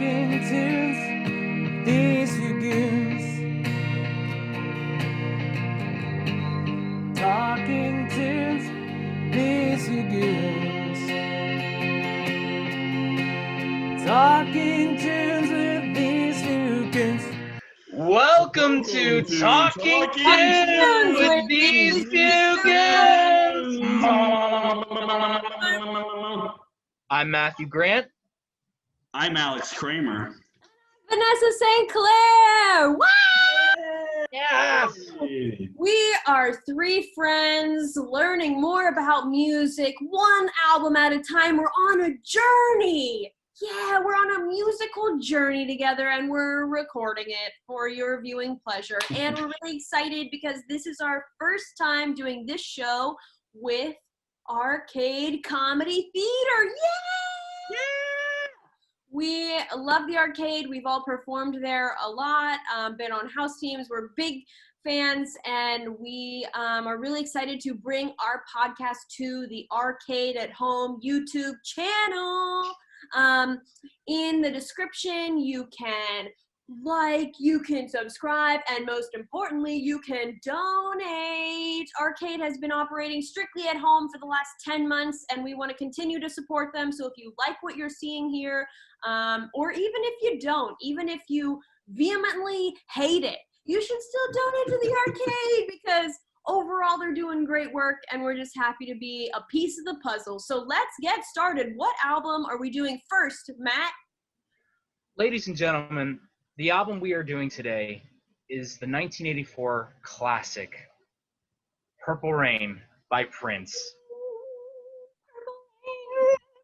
Talking tunes, these few goons. Talking tunes, these few goons. Talking tunes with these few goons. Welcome to Talking Tunes with these few goons. I'm Matthew Grant. I'm Alex Kramer. Vanessa St. Clair. Wow! Yes. We are three friends learning more about music, one album at a time. We're on a journey. Yeah, we're on a musical journey together, and we're recording it for your viewing pleasure. And we're really excited because this is our first time doing this show with Arcade Comedy Theater. Yay! We love the Arcade. We've all performed there a lot, been on house teams. We're big fans, and we are really excited to bring our podcast to the Arcade at Home YouTube channel. In the description, you can like, you can subscribe, and most importantly, you can donate. Arcade has been operating strictly at home for the last 10 months, and we want to continue to support them. So if you like what you're seeing here, or even if you don't, even if you vehemently hate it, you should still donate to the Arcade because overall they're doing great work, and we're just happy to be a piece of the puzzle. So let's get started. What album are we doing first, Matt? Ladies and gentlemen, the album we are doing today is the 1984 classic, Purple Rain by Prince.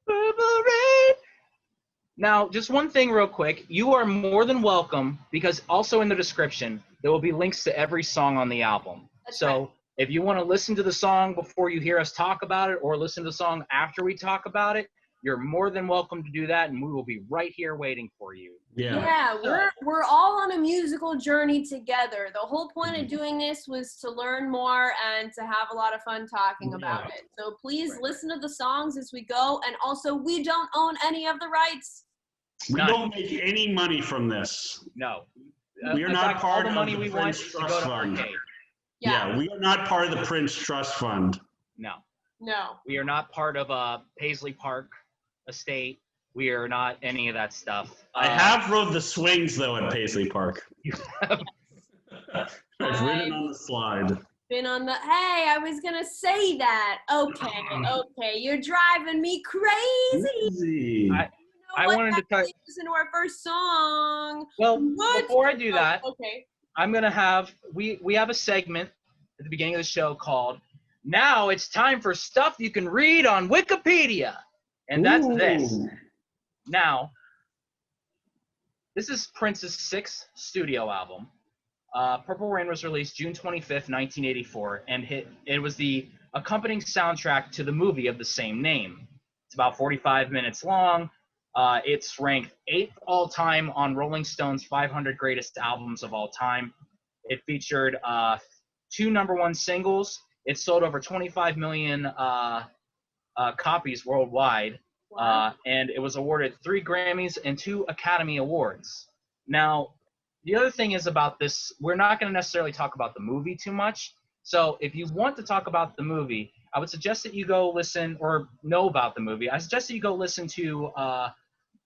Purple Rain. Now, just one thing real quick. You are more than welcome, because also in the description, there will be links to every song on the album. So if you want to listen to the song before you hear us talk about it, or listen to the song after we talk about it, you're more than welcome to do that, and we will be right here waiting for you. Yeah, we're all on a musical journey together. The whole point of doing this was to learn more and to have a lot of fun talking about it. So please listen to the songs as we go, and also we don't own any of the rights. We don't make any money from this. No. We are not part all the money of we the want Prince is to Trust go to Fund. Arcade. Yeah, we are not part of the Prince Trust Fund. No. No. We are not part of Paisley Park Estate. We are not any of that stuff. I have rode the swings, though, at Paisley Park. You have. I've ridden on the slide. Been on the, hey, I was going to say that. Okay, you're driving me crazy. Easy. I wanted to tell you. Listen to our first song. Well, before I do that, okay. I'm going to have, we have a segment at the beginning of the show called, Now It's Time for Stuff You Can Read on Wikipedia. And that's this. Now, this is Prince's sixth studio album. Purple Rain was released June 25th, 1984, and it was the accompanying soundtrack to the movie of the same name. It's about 45 minutes long. It's ranked 8th all-time on Rolling Stone's 500 Greatest Albums of All Time. It featured 2 #1 singles. It sold over 25 million copies worldwide. Wow. And it was awarded 3 Grammys and 2 Academy Awards. Now, the other thing is about this, we're not going to necessarily talk about the movie too much. So if you want to talk about the movie, I would suggest that you go listen, or know about the movie. I suggest that you go listen to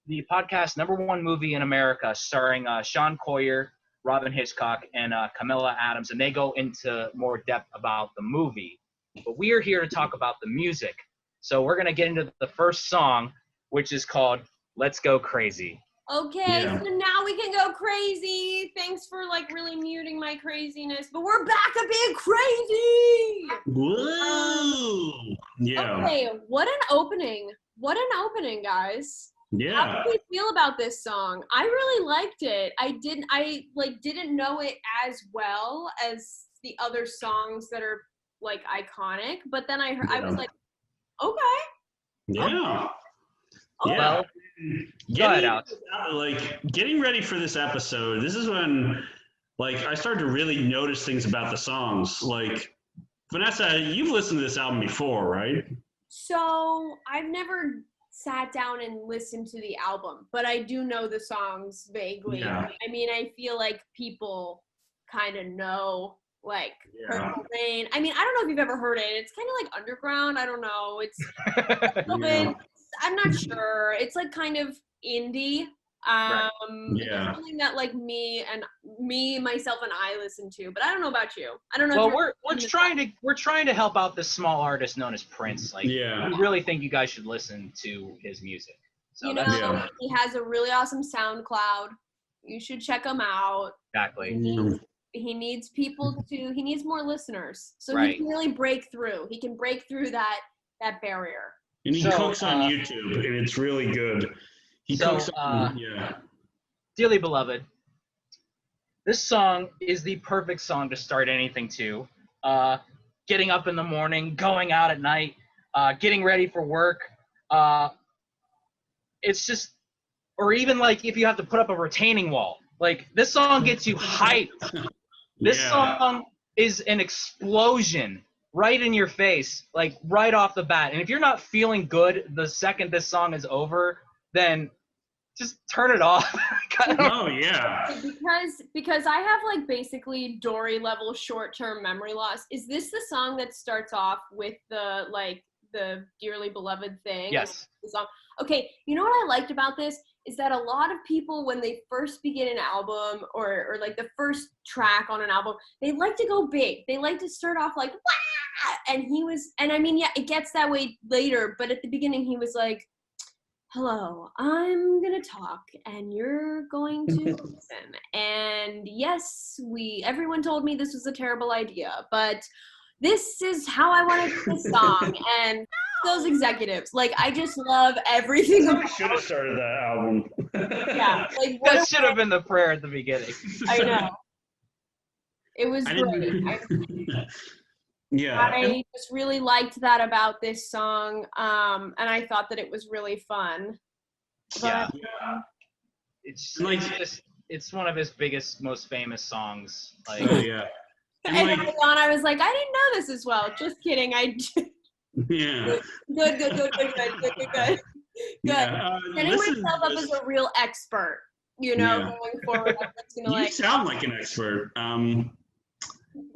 the podcast #1 Movie in America, starring Sean Coyer, Robin Hitchcock, and Camilla Adams, and they go into more depth about the movie. But we are here to talk about the music. So we're going to get into the first song, which is called Let's Go Crazy. Okay, so now we can go crazy. Thanks for really muting my craziness, but we're back to being crazy. Woo! Yeah. Okay, what an opening. What an opening, guys. Yeah. How do you feel about this song? I really liked it. I didn't know it as well as the other songs that are iconic, but then I was like, okay. Yeah. Okay. Yeah. Go ahead, Alex. Getting ready for this episode, this is when I started to really notice things about the songs. Vanessa, you've listened to this album before, right? So I've never sat down and listened to the album, but I do know the songs vaguely. Yeah. I mean, I feel like people kind of know, like, Purple Rain. I mean, I don't know if you've ever heard it. It's kind of like underground. I don't know. It's a little bit, I'm not sure. It's like kind of indie. It's something that like me, myself, and I listen to, but I don't know about you. I don't know. Well, we're trying to help out this small artist known as Prince. Like, we really think you guys should listen to his music. So he has a really awesome SoundCloud. You should check him out. Exactly. He needs he needs more listeners, so he can really break through. He can break through that barrier. And he cooks on YouTube, and it's really good. He cooks on, Dearly beloved, this song is the perfect song to start anything to. Getting up in the morning, going out at night, getting ready for work. It's just, or even like if you have to put up a retaining wall. Like, this song gets you hyped. This song is an explosion right in your face, like right off the bat. And if you're not feeling good the second this song is over, then just turn it off. Oh yeah. Because I have like basically Dory level short-term memory loss. Is this the song that starts off with the Dearly Beloved thing? Yes. The song. Okay, you know what I liked about this is that a lot of people, when they first begin an album or like the first track on an album, they like to go big. They like to start off like, wah! And I mean, yeah, it gets that way later, but at the beginning he was like, hello, I'm going to talk and you're going to listen. And yes, everyone told me this was a terrible idea, but this is how I want to do this song. And those executives, like, I just love everything. I should have started that album. Yeah, like that should have been the prayer at the beginning. I know. It was great. I just really liked that about this song, and I thought that it was really fun. But, it's one of his biggest, most famous songs. Like, And I was like, I didn't know this as well. Just kidding. I did. Yeah. Good. Setting myself up as a real expert, going forward. You sound like an expert.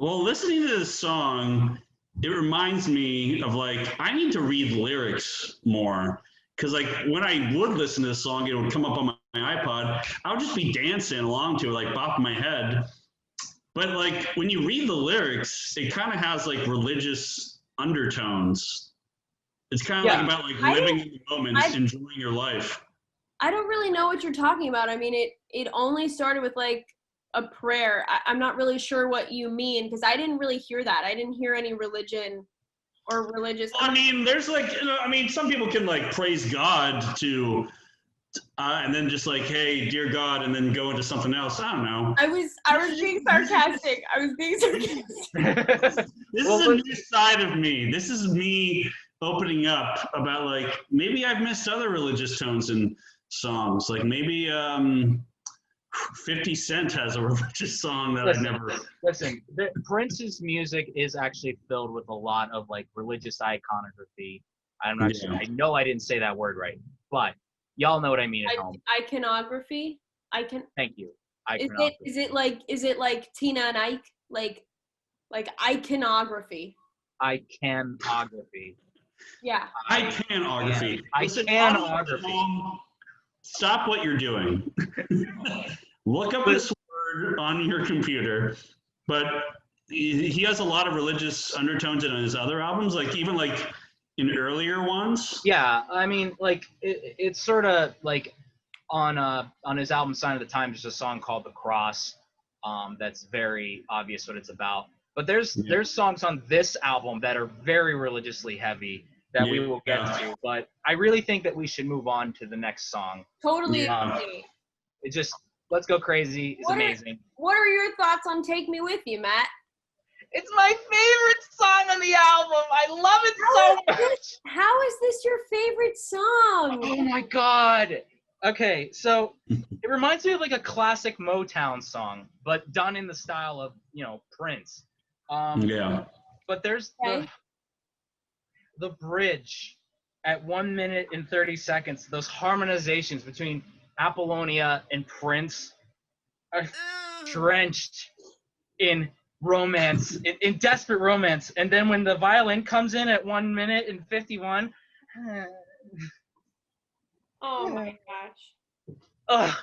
Well, listening to this song, it reminds me of like, I need to read lyrics more. Because like when I would listen to this song, it would come up on my iPod. I would just be dancing along to it, like bopping my head. But like when you read the lyrics, it kind of has like religious undertones. It's kind of like about like living in the moments, enjoying your life. I don't really know what you're talking about. I mean, it only started with like a prayer. I'm not really sure what you mean because I didn't really hear that. I didn't hear any religion or religious. I mean, there's like, some people can like praise God to, and then just like, hey, dear God, and then go into something else. I don't know. I was being sarcastic. This is a new side of me. This is me opening up about like, maybe I've missed other religious tones in songs. Like maybe 50 Cent has a religious song that I never. Listen, Prince's music is actually filled with a lot of like religious iconography. I'm not sure. I know I didn't say that word right, but y'all know what I mean at home. Iconography. Thank you. Is it like Tina and Ike? Like iconography. Iconography. Yeah. Iconography. Iconography. Stop what you're doing. Look up this word on your computer. But he has a lot of religious undertones in his other albums, like even like in earlier ones. Yeah, I mean, like it's sort of like on his album Sign of the Times, there's a song called The Cross. That's very obvious what it's about. But there's songs on this album that are very religiously heavy that we will get to. But I really think that we should move on to the next song. Totally agree. It just, Let's Go Crazy is amazing. What are your thoughts on Take Me With You, Matt? It's my favorite song on the album. I love it so much. How is this your favorite song? Oh my God. Okay, so it reminds me of like a classic Motown song, but done in the style of, Prince. But there's the bridge at 1 minute and 30 seconds, those harmonizations between Apollonia and Prince are drenched in romance, in desperate romance. And then when the violin comes in at 1 minute and 51, Oh my gosh. ugh,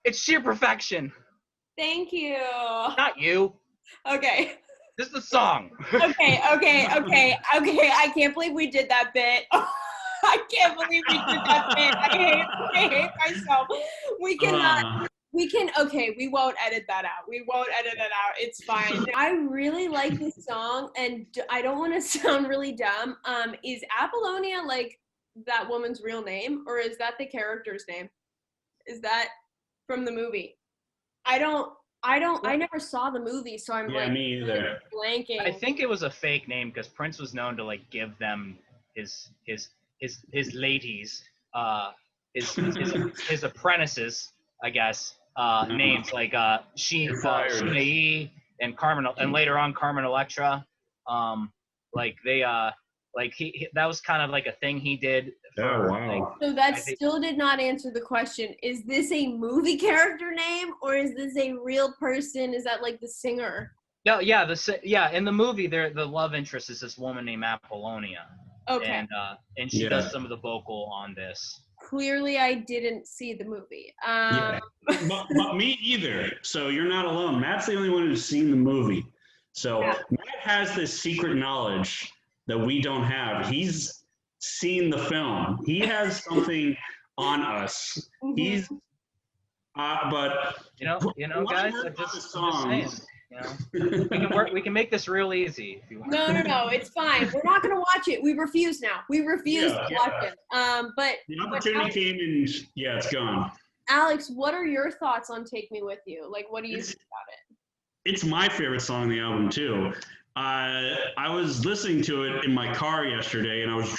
it's sheer perfection. Thank you. Not you, Okay. just the song. Okay. I can't believe we did that bit. I can't believe we did that bit. I hate myself. We won't edit that out. We won't edit it out. It's fine. I really like this song, and I don't want to sound really dumb. Is Apollonia like that woman's real name, or is that the character's name? Is that from the movie? I never saw the movie, so I'm me either. blanking. I think it was a fake name because Prince was known to like give them his ladies, his apprentices, I guess, names like Shinae and Carmen, and later on Carmen Electra. That was kind of like a thing he did. So that still did not answer the question. Is this a movie character name, or is this a real person? Is that like the singer? No, yeah, in the movie, the love interest is this woman named Apollonia. Okay. And she does some of the vocal on this. Clearly, I didn't see the movie. But me either. So you're not alone. Matt's the only one who's seen the movie. So Matt has this secret knowledge that we don't have. He's seen the film. He has something on us. Mm-hmm. He's but guys, I'm just saying. We can make this real easy if you want. No, it's fine. We're not gonna watch it. We refuse now. We refuse to watch it. But the opportunity came and it's gone. Alex, what are your thoughts on "Take Me With You"? Like, what do you think about it? It's my favorite song on the album too. I was listening to it in my car yesterday, and I was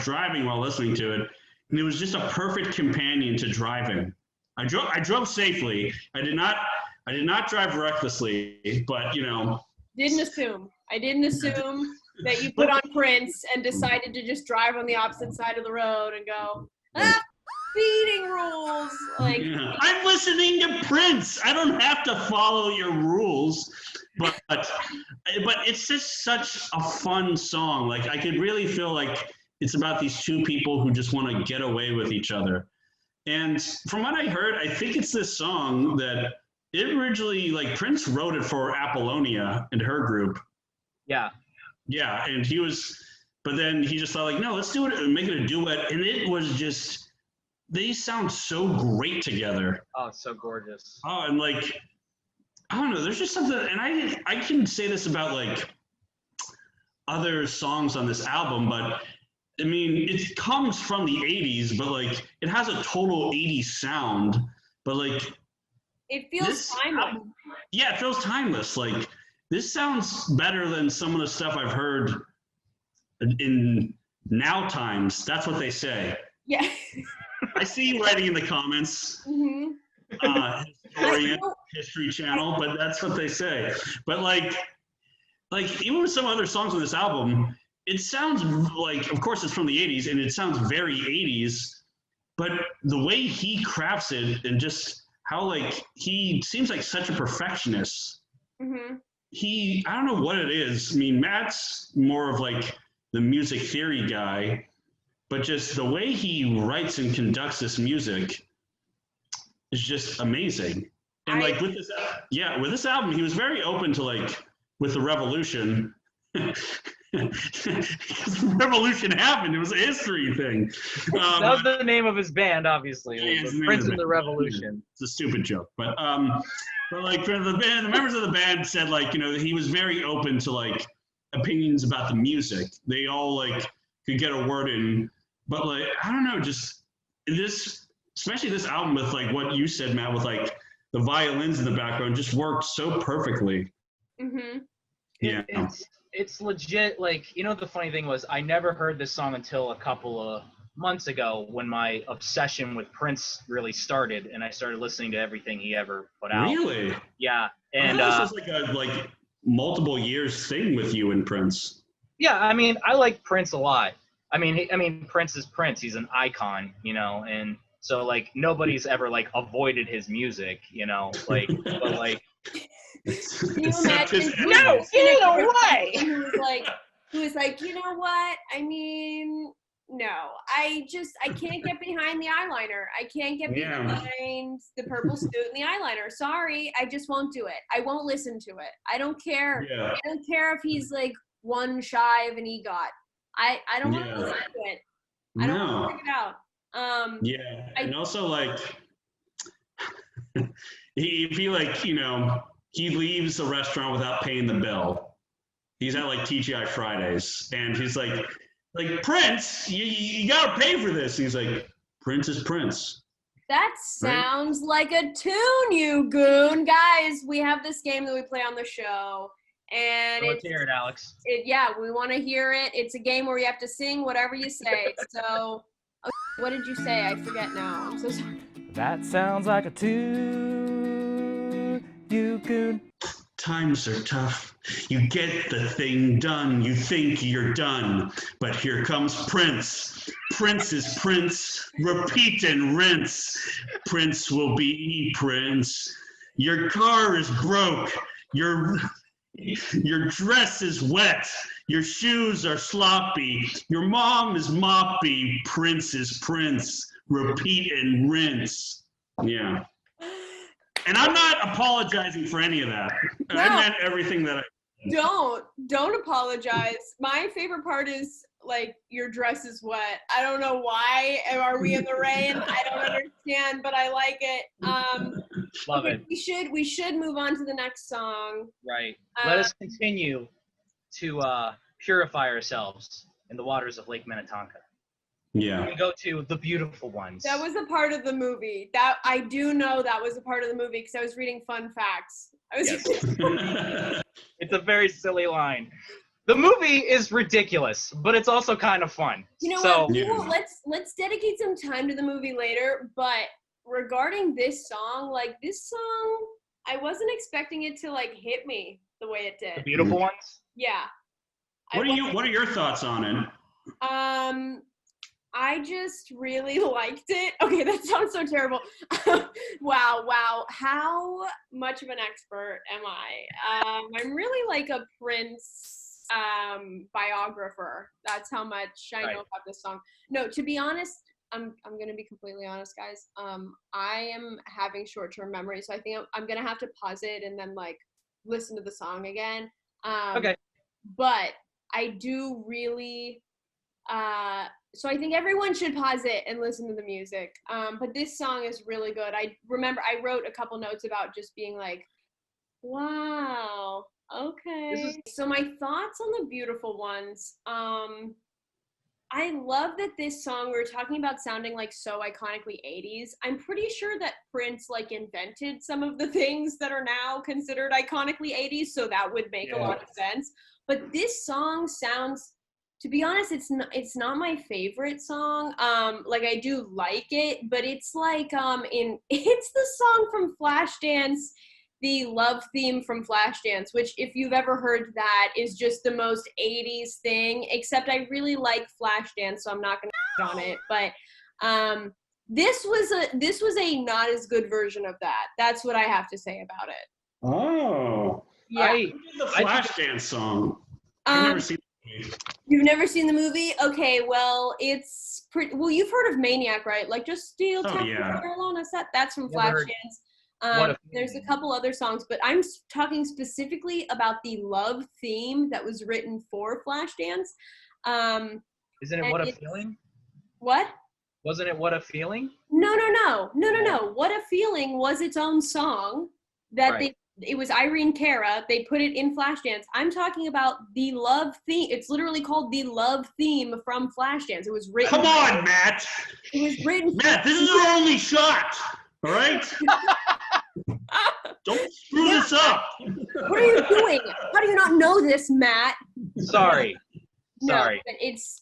driving while listening to it, and it was just a perfect companion to driving. I drove safely. I did not drive recklessly, but Didn't assume. I didn't assume that you put on Prince and decided to just drive on the opposite side of the road and go, speeding rules. I'm listening to Prince. I don't have to follow your rules. But it's just such a fun song. Like, I could really feel like it's about these two people who just want to get away with each other. And from what I heard, I think it's this song that it originally, like, Prince wrote it for Apollonia and her group. Yeah. Yeah, and but then he just thought, like, no, let's do it and make it a duet. And it was just, they sound so great together. Oh, it's so gorgeous. Oh, and like, I don't know, there's just something, and I can say this about like other songs on this album, but I mean, it comes from the 80s, but like it has a total 80s sound, but like it feels timeless. It feels timeless. Like, this sounds better than some of the stuff I've heard in now times. That's what they say. Yeah. I see you writing in the comments. Mm-hmm. Historian, History Channel, but that's what they say. But like even with some other songs on this album, it sounds like, of course it's from the 80s and it sounds very 80s, but the way he crafts it and just how like he seems like such a perfectionist. Mm-hmm. I don't know what it is. I mean, Matt's more of like the music theory guy, but just the way he writes and conducts this music is just amazing. And like with this album, he was very open to like, with the revolution, revolution happened. It was a history thing. That was the name of his band, obviously. Prince and the Revolution. It's a stupid joke, but like for the band, the members of the band said like, he was very open to like opinions about the music. They all like could get a word in, but like, I don't know, just this, especially this album with like what you said, Matt, with like the violins in the background just worked so perfectly. Mm-hmm. Yeah. It's legit. Like, the funny thing was I never heard this song until a couple of months ago when my obsession with Prince really started and I started listening to everything he ever put out. Really? Yeah. And this was like a multiple years thing with you and Prince. Yeah, I mean, I like Prince a lot. I mean, Prince is Prince. He's an icon, you know, and so like nobody's ever like avoided his music, you know, like, but like. Can you imagine? No, get away! Who was like, you know what? I mean, no, I can't get behind the eyeliner. I can't get behind the purple suit and the eyeliner. Sorry, I just won't do it. I won't listen to it. I don't care. Yeah. I don't care if he's like one shy of an EGOT. I don't want to listen to it. I don't want to check it out. And also like if he like, you know, he leaves the restaurant without paying the bill. He's at like TGI Fridays, and he's like Prince, you gotta pay for this. And he's like, Prince is Prince. That sounds like a tune, you goon. Guys, we have this game that we play on the show. And let's hear it, Alex. We want to hear it. It's a game where you have to sing whatever you say. So, what did you say? I forget now. I'm so sorry. That sounds like a tune, you goon. Times are tough. You get the thing done. You think you're done. But here comes Prince. Prince is Prince. Repeat and rinse. Prince will be Prince. Your car is broke. Your dress is wet. Your shoes are sloppy. Your mom is moppy. Prince is Prince. Repeat and rinse. Yeah. And I'm not apologizing for any of that. No. I meant everything that I... Don't apologize. My favorite part is, like, your dress is wet. I don't know why. Are we in the rain? I don't understand, but I like it. Love it. We should move on to the next song. Right. Let us continue to purify ourselves in the waters of Lake Minnetonka. Yeah. We go to The Beautiful Ones. That was a part of the movie. That I do know that was a part of the movie because I was reading fun facts. It's a very silly line. The movie is ridiculous, but it's also kind of fun. You know what? Let's dedicate some time to the movie later. But regarding this song, I wasn't expecting it to like hit me the way it did. The Beautiful Ones? Yeah. What are your thoughts on it? I just really liked it. Okay, that sounds so terrible. Wow. How much of an expert am I? I'm really like a Prince biographer. That's how much I know about this song. No, to be honest, I'm gonna be completely honest, guys. I am having short-term memory, so I think I'm gonna have to pause it and then like listen to the song again. Okay. But I do really. So I think everyone should pause it and listen to the music. But this song is really good. I remember I wrote a couple notes about just being like, wow, okay. So my thoughts on The Beautiful Ones. I love that this song, we were talking about sounding like so iconically 80s. I'm pretty sure that Prince like invented some of the things that are now considered iconically 80s, so that would make a lot of sense. But this song sounds, to be honest, it's not my favorite song. Like I do like it, but it's like it's the song from Flashdance, the love theme from Flashdance, which if you've ever heard that is just the most 80s thing, except I really like Flashdance, so I'm not going to on it, but this was a not as good version of that. That's what I have to say about it. Oh. Yeah. The Flashdance song. I've never seen the movie. You've never seen the movie? Okay, well, it's pretty, well, you've heard of Maniac, right? Like Just Steal Carolina Set. That's from Flashdance. There's a couple other songs, but I'm talking specifically about the love theme that was written for Flashdance. Isn't it What a Feeling? What? Wasn't it What a Feeling? No. What a Feeling was its own song that it was Irene Cara. They put it in Flashdance. I'm talking about the love theme. It's literally called the love theme from Flashdance. It was written. Come on, Matt. It was written. Matt, this is our only shot. All right. Don't screw this up. What are you doing? How do you not know this, Matt? Sorry. No, but it's.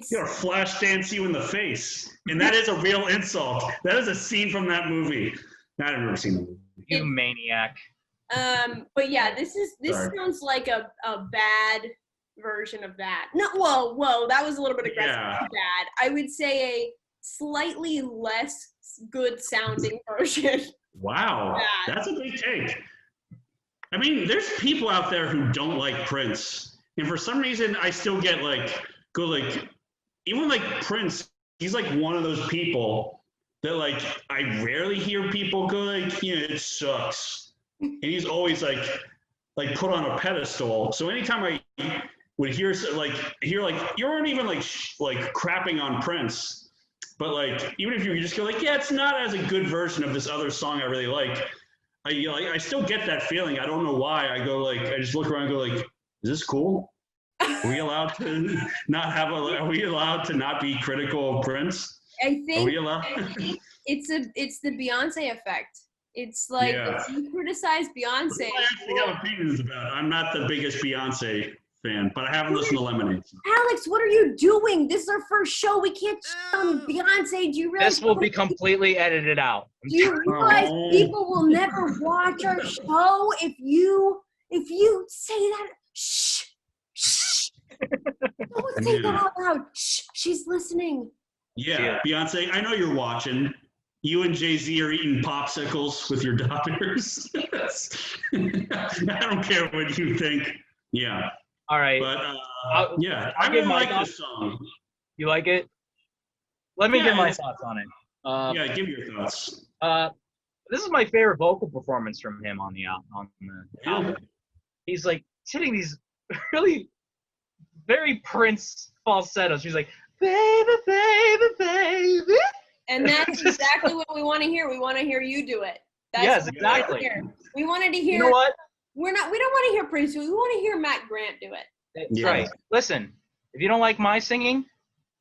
You're Flashdance you in the face, and that is a real insult. That is a scene from that movie. I've never seen the movie. You maniac. But yeah, this sounds like a bad version of that. No, whoa, that was a little bit aggressive. Yeah. Bad. I would say a slightly less good sounding version. Wow, that's a big take. I mean, there's people out there who don't like Prince, and for some reason, I still get even like Prince. He's like one of those people that like I rarely hear people go like, it sucks, and he's always like put on a pedestal. So anytime I would hear you weren't even like crapping on Prince, but like even if you just go like, yeah, it's not as a good version of this other song I really like. I still get that feeling. I don't know why. I go like, I just look around and go like, is this cool? Are we allowed to not have are we allowed to not be critical of Prince? I think are we allowed? it's the Beyonce effect. It's like if you criticize Beyonce. I actually have opinions about it. I'm not the biggest Beyonce fan, but I haven't listened to Lemonade. Alex, what are you doing? This is our first show. We can't on Beyonce. Do you realize This will be completely edited out. Do you realize people will never watch our show if you say that? Shh. Don't say that out loud. Shh. She's listening. Yeah, Beyonce, I know you're watching. You and Jay-Z are eating popsicles with your daughters. I don't care what you think. Yeah. All right. But I'll I give really my like thoughts. this song. You like it? Let me give my thoughts on it. Yeah, give your thoughts. This is my favorite vocal performance from him on the album. He's like hitting these really very Prince falsettos. He's like, baby, baby, baby. And that's exactly what we want to hear. We want to hear you do it. That's Yes, what exactly. We wanted to hear. You know what? We don't want to hear Prince. We want to hear Matt Grant do it. That's right. Listen, if you don't like my singing,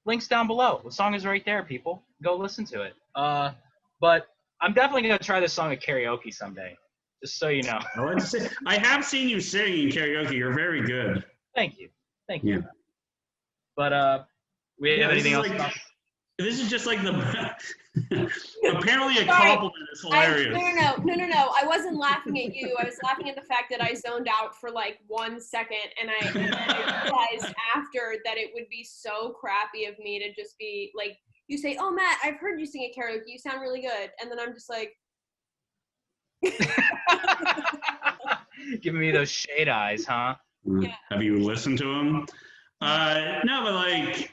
links down below. The song is right there, people. Go listen to it. But I'm definitely going to try this song at karaoke someday, just so you know. I have seen you sing in karaoke. You're very good. Thank you. Yeah. But we have anything else? This is just like the apparently a compliment is hilarious. No. I wasn't laughing at you. I was laughing at the fact that I zoned out for like 1 second, and I realized after that it would be so crappy of me to just be like, you say, "Oh, Matt, I've heard you sing at karaoke. You sound really good," and then I'm just like, giving me those shade eyes, huh? Yeah. Have you listened to him? No, but like.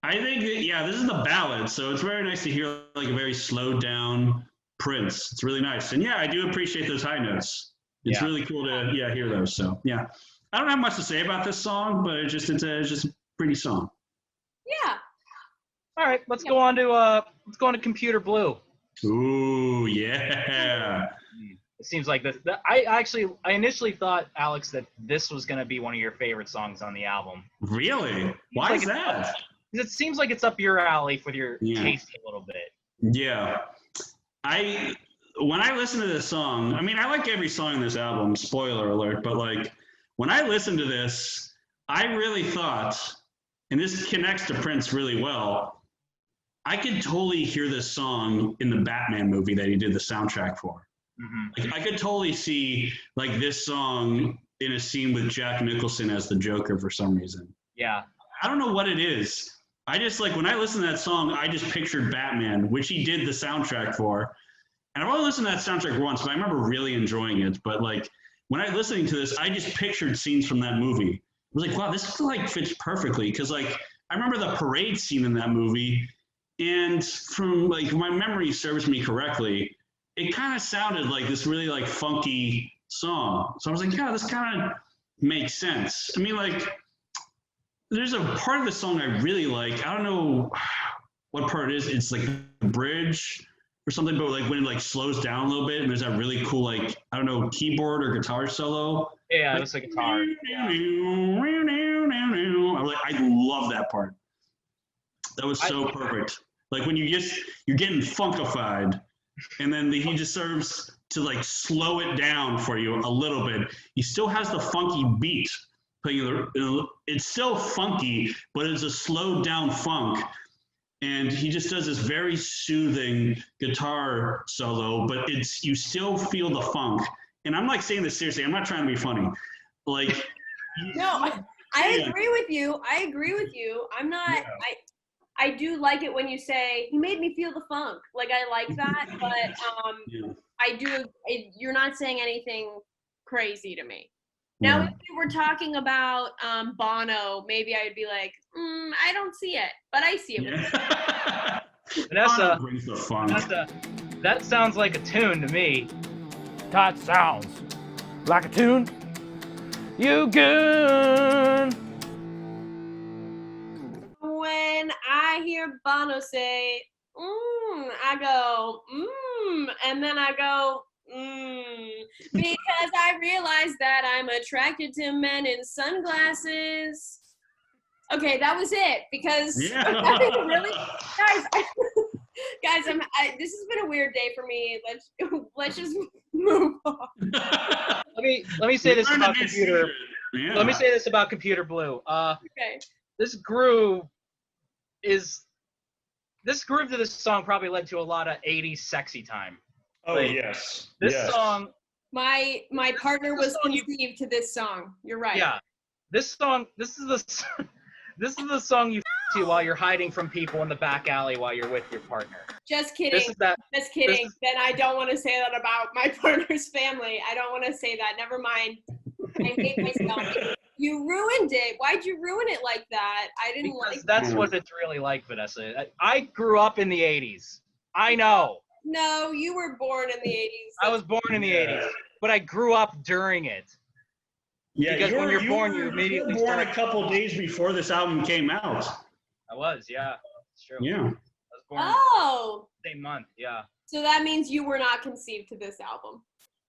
I think that, this is the ballad, so it's very nice to hear like a very slowed down Prince. It's really nice. And I do appreciate those high notes. It's really cool to hear those. So I don't have much to say about this song, but it's just a pretty song. Yeah. All right, let's go on to Computer Blue. Ooh, yeah. It seems like this. I initially thought, Alex, that this was going to be one of your favorite songs on the album. Really? Why is that? Because it seems like it's up your alley with your taste a little bit. Yeah. When I listen to this song, I mean, I like every song in this album, spoiler alert, but like when I listened to this, I really thought, and this connects to Prince really well, I could totally hear this song in the Batman movie that he did the soundtrack for. Mm-hmm. Like, I could totally see like this song in a scene with Jack Nicholson as the Joker for some reason. Yeah. I don't know what it is. I just like when I listen to that song, I just pictured Batman, which he did the soundtrack for. And I've only listened to that soundtrack once, but I remember really enjoying it. But like when I was listening to this, I just pictured scenes from that movie. I was like, wow, this like fits perfectly. Cause like I remember the parade scene in that movie. And from like if my memory serves me correctly, it kind of sounded like this really like funky song. So I was like, yeah, this kind of makes sense. I mean, like, there's a part of the song I really like. I don't know what part it is. It's like the bridge or something, but like when it like slows down a little bit and there's that really cool, like, I don't know, keyboard or guitar solo. Yeah, like, it's like a guitar. Yeah. I love that part. That was so perfect. Like when you're getting funkified and then he just serves to like slow it down for you a little bit. He still has the funky beat. It's still funky, but it's a slowed down funk. And he just does this very soothing guitar solo, but you still feel the funk. And I'm like saying this seriously. I'm not trying to be funny. Like, no, I agree with you. I'm not. Yeah. I do like it when you say he made me feel the funk. Like I like that, but Yeah. I do. You're not saying anything crazy to me. Now, Yeah. if we were talking about Bono, maybe I would be like, I don't see it, but I see it. Yeah. Vanessa, brings the fun. Vanessa, that sounds like a tune to me. That sounds like a tune. You goon. When I hear Bono say, I go, and then I go, because I realize that I'm attracted to men in sunglasses. Okay, that was it. Because really, guys, this has been a weird day for me. Let's just move on. Let me say this about computer. Yeah. Let me say this about Computer Blue. Okay. This groove to this song probably led to a lot of 80s sexy time. Oh, Like, yes. This yes. song, My partner was conceived to this song. You're right. yeah. This song, this is the song you to while you're hiding from people in the back alley while you're with your partner. Just kidding. Just kidding. Then I don't want to say that about my partner's family. I don't want to say that. Never mind. I hate myself. You ruined it. Why'd you ruin it like that? I didn't Because like that's that. what it's really like, Vanessa. I grew up in the 80s. I know. No, you were born in the 80s. I was born in the 80s, but I grew up during it. Yeah, Because when you're born, you immediately were born start. a couple days before this album came out. I was, yeah. It's true. Yeah. I was born Oh. the same month, yeah. So that means you were not conceived to this album.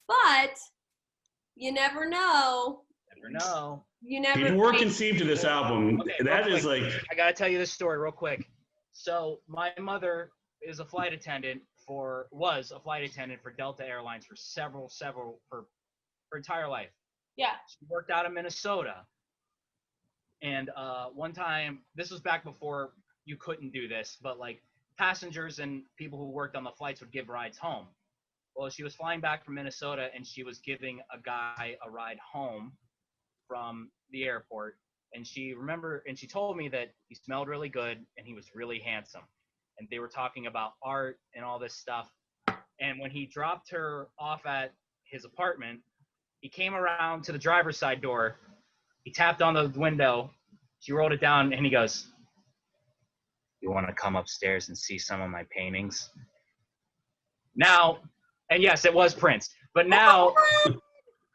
But you never know. Never know. You never. People were conceived to this album. Okay, that real is quick, like. I gotta tell you this story real quick. So my mother is a flight attendant was a flight attendant for Delta Airlines for her entire life. Yeah. She worked out of Minnesota. And one time, this was back before you couldn't do this, but like passengers and people who worked on the flights would give rides home. Well, she was flying back from Minnesota and she was giving a guy a ride home from the airport. And she told me that he smelled really good and he was really handsome. And they were talking about art and all this stuff. And when he dropped her off at his apartment, he came around to the driver's side door. He tapped on the window. She rolled it down and he goes, "You want to come upstairs and see some of my paintings?" Now, and yes, it was Prince. But now,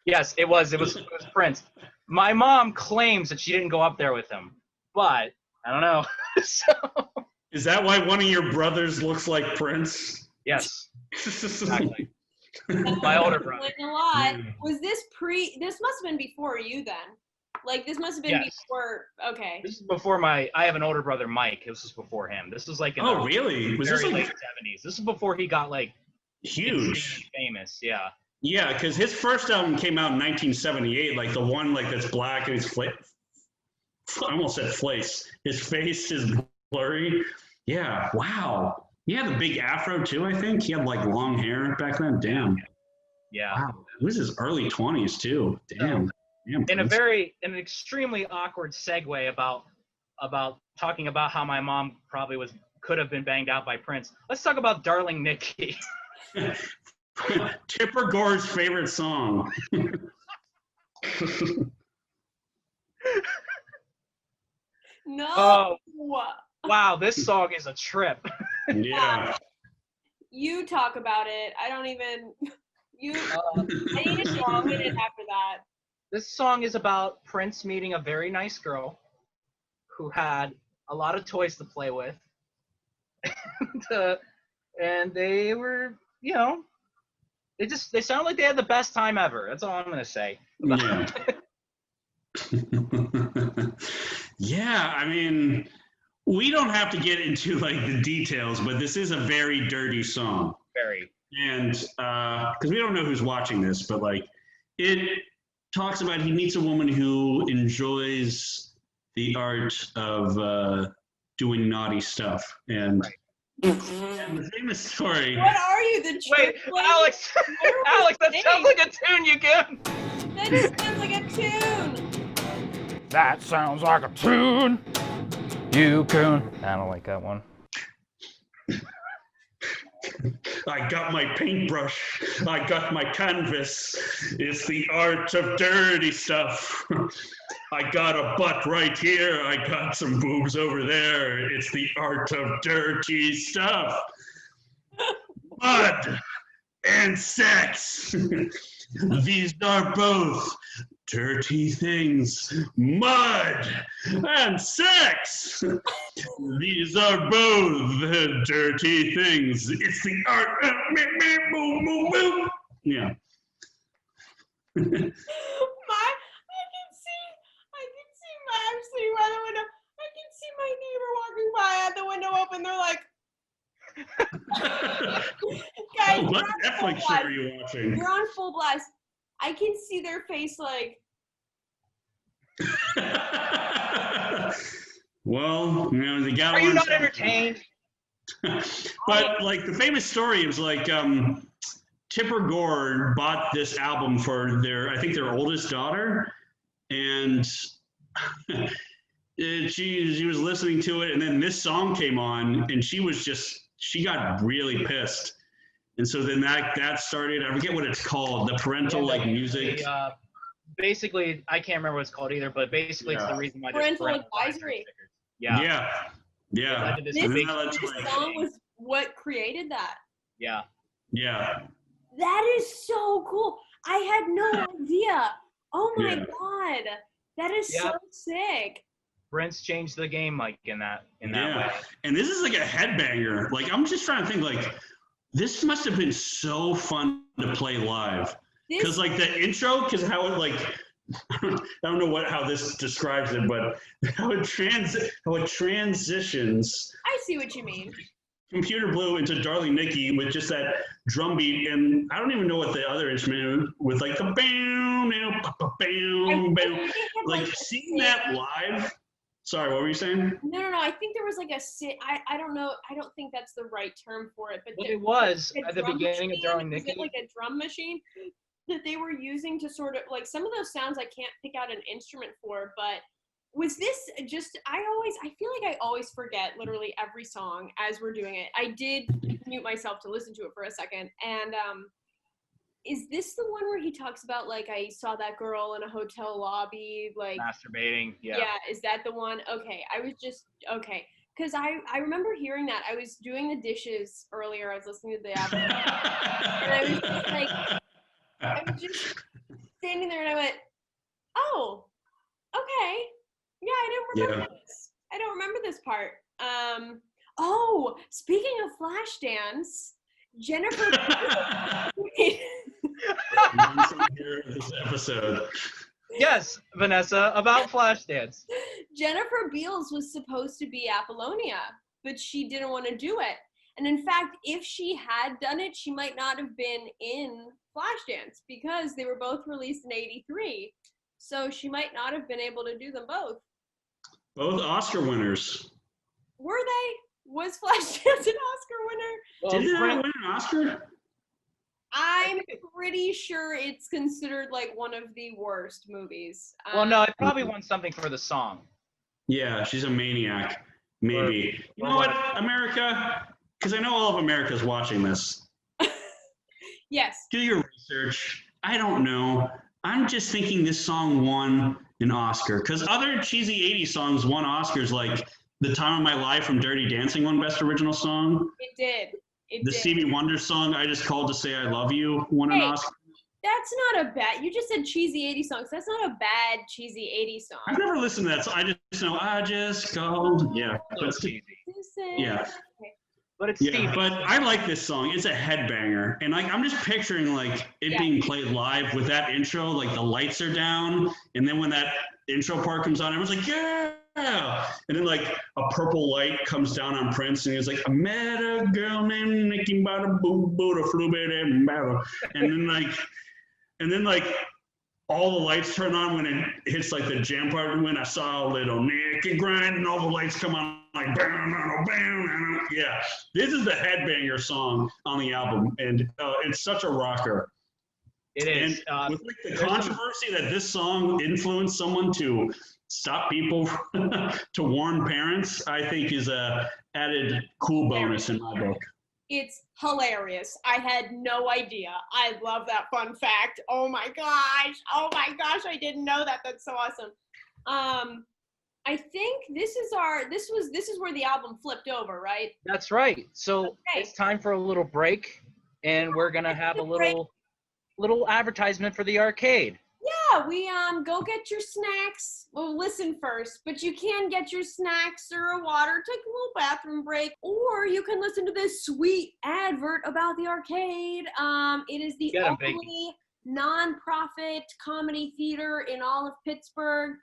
yes, it was Prince. My mom claims that she didn't go up there with him, but I don't know. So, Is that why one of your brothers looks like Prince? yes, exactly. My older brother. A lot. Was this this must have been before you then. Like this must have been Yes. before. Okay. This is before I have an older brother, Mike. This was before him. This was like in Oh, the really? Was very this late like 70s. This is before he got like huge? insanely famous. Yeah. Yeah, because his first album came out in 1978, like the one like that's black and his I almost said face. His face is blurry. Yeah. Wow. He had a big afro too, I think. He had like long hair back then. Damn. Yeah. Wow. It was his early 20s too. Damn. Damn. In Prince. an extremely awkward segue about talking about how my mom probably could have been banged out by Prince. Let's talk about Darling Nikki. Tipper Gore's favorite song. No. Oh. Wow, this song is a trip. Yeah. You talk about it. I don't even. I need a strong minute after that. This song is about Prince meeting a very nice girl who had a lot of toys to play with. And they were, they sound like they had the best time ever. That's all I'm going to say. Yeah. Yeah, I mean, we don't have to get into like the details, but this is a very dirty song. Very. And because we don't know who's watching this, but like it talks about he meets a woman who enjoys the art of doing naughty stuff. And, and the famous story. What are you, the Wait, church lady? Alex, Alex, that sounds like a tune you can. That just sounds like a tune. That sounds like a tune. You coon. I don't like that one. I got my paintbrush. I got my canvas. It's the art of dirty stuff. I got a butt right here. I got some boobs over there. It's the art of dirty stuff. Mud and sex. These are both dirty things. Mud and sex. These are both dirty things. It's the art of boom, boom, boom. Yeah. I can see I'm sitting by the window. I can see my neighbor walking by, had the window open. They're like, guys, What Netflix show are you watching? you're on full blast. I can see their face like. Well, you know, the guy. Are you not entertained? But like the famous story was like Tipper Gore bought this album for their oldest daughter, and she was listening to it, and then this song came on, and she got really pissed, and so then that started. I forget what it's called, the parental music. Basically, I can't remember what it's called either, but basically it's the reason why Parental advisory. Yeah. This song was what created that. Yeah. That is so cool. I had no idea. Oh my God. That is so sick. Prince changed the game, Mike, in that way. And this is like a headbanger. Like, I'm just trying to think, like, this must have been so fun to play live. Because like the intro, because how it like, I don't know how this describes it, but how it transitions. I see what you mean. Computer Blue into Darling Nikki with just that drum beat, and I don't even know what the other instrument with like the bam, bam, bam. Like seeing that live. Sorry, what were you saying? No. I think there was like I don't know. I don't think that's the right term for it, but it was at the beginning of Darling Nikki. Is it like a drum machine that they were using to sort of like some of those sounds I can't pick out an instrument for, but was this just I feel like I always forget literally every song as we're doing it. I did mute myself to listen to it for a second, and is this the one where he talks about like I saw that girl in a hotel lobby like masturbating? Yeah, is that the one? Okay, I was just because I remember hearing that. I was doing the dishes earlier. I was listening to the album, and I was just like, I was just standing there, and I went, "Oh, okay, yeah, I don't remember this. I don't remember this part." Oh, speaking of Flashdance, Jennifer. This episode. Yes, Vanessa, about Flashdance. Jennifer Beals was supposed to be Apollonia, but she didn't want to do it. And in fact, if she had done it, she might not have been in Flashdance because they were both released in '83. So she might not have been able to do them both. Both Oscar winners. Were they? Was Flashdance an Oscar winner? Well, did they win an Oscar? I'm pretty sure it's considered like one of the worst movies. Well, no, it probably won something for the song. Yeah, she's a maniac. Maybe. You know what, America? Because I know all of America's watching this. Yes. Do your research. I don't know. I'm just thinking this song won an Oscar. Because other cheesy 80s songs won Oscars, like The Time of My Life from Dirty Dancing won Best Original Song. It did. The Stevie Wonder song, I Just Called to Say I Love You, won an Oscar. That's not a bad, you just said cheesy 80s songs. That's not a bad cheesy 80s song. I've never listened to that song. I just know, I just called. Yeah. It's cheesy. Yeah. But it's Stevie. But I like this song. It's a headbanger. And like I'm just picturing like it being played live with that intro, like the lights are down. And then when that intro part comes on, everyone's like, yeah. And then like a purple light comes down on Prince and he's like, I met a girl named Nikki Bada Boo Boo the Flu and Battle. And then like all the lights turn on when it hits like the jam part. When I saw a little Nicky grind and all the lights come on like bam, bam, bam. Yeah. This is the headbanger song on the album, and it's such a rocker. It is. And with like the controversy that this song influenced someone to stop people to warn parents, I think is a added cool bonus in my book. It's hilarious. I had no idea. I love that fun fact. Oh my gosh. I didn't know that. That's so awesome. I think this is where the album flipped over, right? That's right. So Okay. it's time for a little break, and we're gonna have a little advertisement for the arcade. Yeah, we go get your snacks. Well, listen first, but you can get your snacks or a water, take a little bathroom break, or you can listen to this sweet advert about the arcade. It is the Get 'em, only non-profit comedy theater in all of Pittsburgh.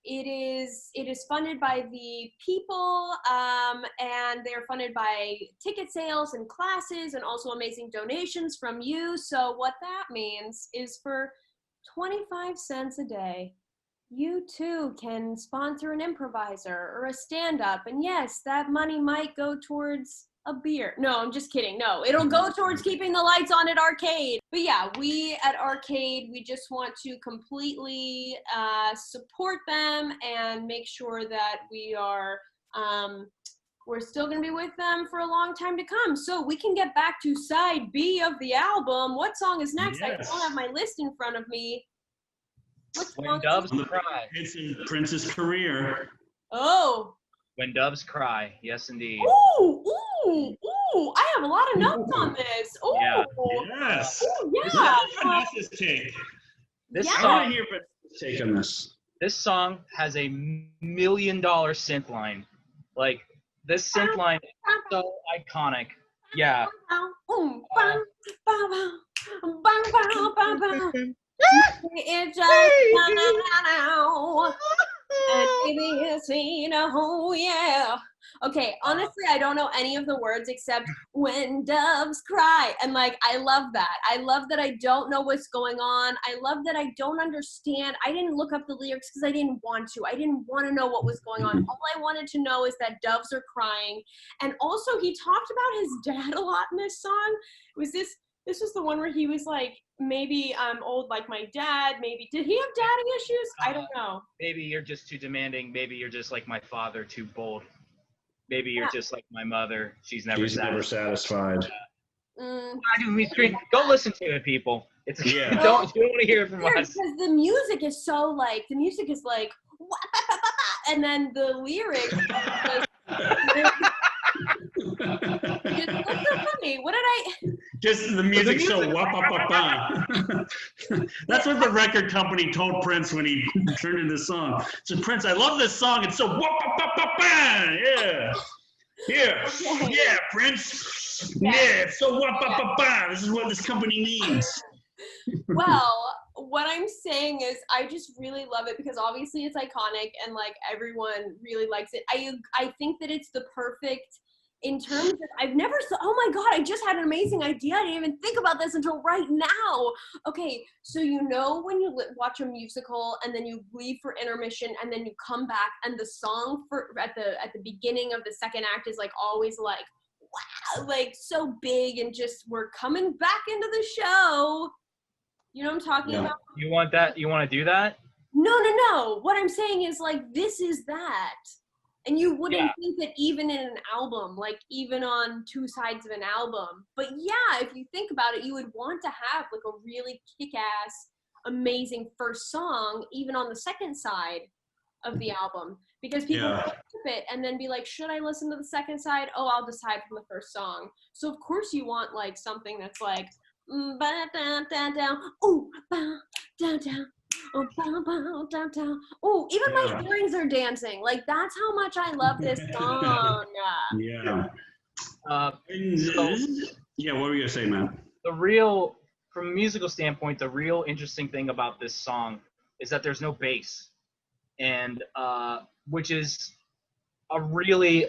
It is funded by the people, and they're funded by ticket sales and classes and also amazing donations from you. So what that means is for 25 cents a day, you too can sponsor an improviser or a stand-up. And yes, that money might go towards a beer. No, I'm just kidding. No, it'll go towards keeping the lights on at Arcade. But yeah, we at Arcade, we just want to completely support them and make sure that we are we're still going to be with them for a long time to come. So we can get back to side B of the album. What song is next? Yes. I don't have my list in front of me. What When song Doves is Cry. It's in Prince's career. Oh. When Doves Cry. Yes, indeed. Ooh. I have a lot of notes on this. Ooh. Yeah. Yes. Ooh, This yeah. is Vanessa's take. This Yeah. I want to song. hear Vanessa's take on this. This song has a $1 million synth line. Like, this synth line is so iconic. Yeah. It's just now. And baby, it's oh yeah. Okay, honestly, I don't know any of the words except when doves cry. And like, I love that. I love that I don't know what's going on. I love that I don't understand. I didn't look up the lyrics because I didn't want to. I didn't want to know what was going on. All I wanted to know is that doves are crying. And also, he talked about his dad a lot in this song. This was the one where he was like, maybe I'm old like my dad. Maybe, did he have daddy issues? I don't know. Maybe you're just too demanding. Maybe you're just like my father, too bold. Maybe you're just like my mother. She's never satisfied. Go listen to it, people. It's Yeah. you don't want to hear it from Weird, us. because the music is so like, and then the lyrics. What's so funny? What did I? Just the music so music. wah-pa-pa-pa. That's what the record company told Prince when he turned in this song. So Prince, I love this song. It's so wah-pa-pa-pa-pa. Yeah. Yeah. Okay. Yeah, Prince. Yeah, it's so wah-pa-pa-pa. This is what this company needs. Well, what I'm saying is I just really love it because obviously it's iconic and like everyone really likes it. I think that it's the perfect in terms of oh my God, I just had an amazing idea. I didn't even think about this until right now. Okay, so you know when you watch a musical and then you leave for intermission and then you come back and the song at the beginning of the second act is like always like, wow, like so big and just we're coming back into the show. You know what I'm talking about? You want that? You want to do that? No. What I'm saying is like, this is that. And you wouldn't think that even in an album, like even on two sides of an album. But yeah, if you think about it, you would want to have like a really kick-ass, amazing first song, even on the second side of the album. Because people will skip it and then be like, should I listen to the second side? Oh, I'll decide from the first song. So of course you want like something that's like, ooh, down. Oh, even my earrings are dancing. Like that's how much I love this song. Yeah. What were you gonna say, man? From a musical standpoint, the real interesting thing about this song is that there's no bass, and which is a really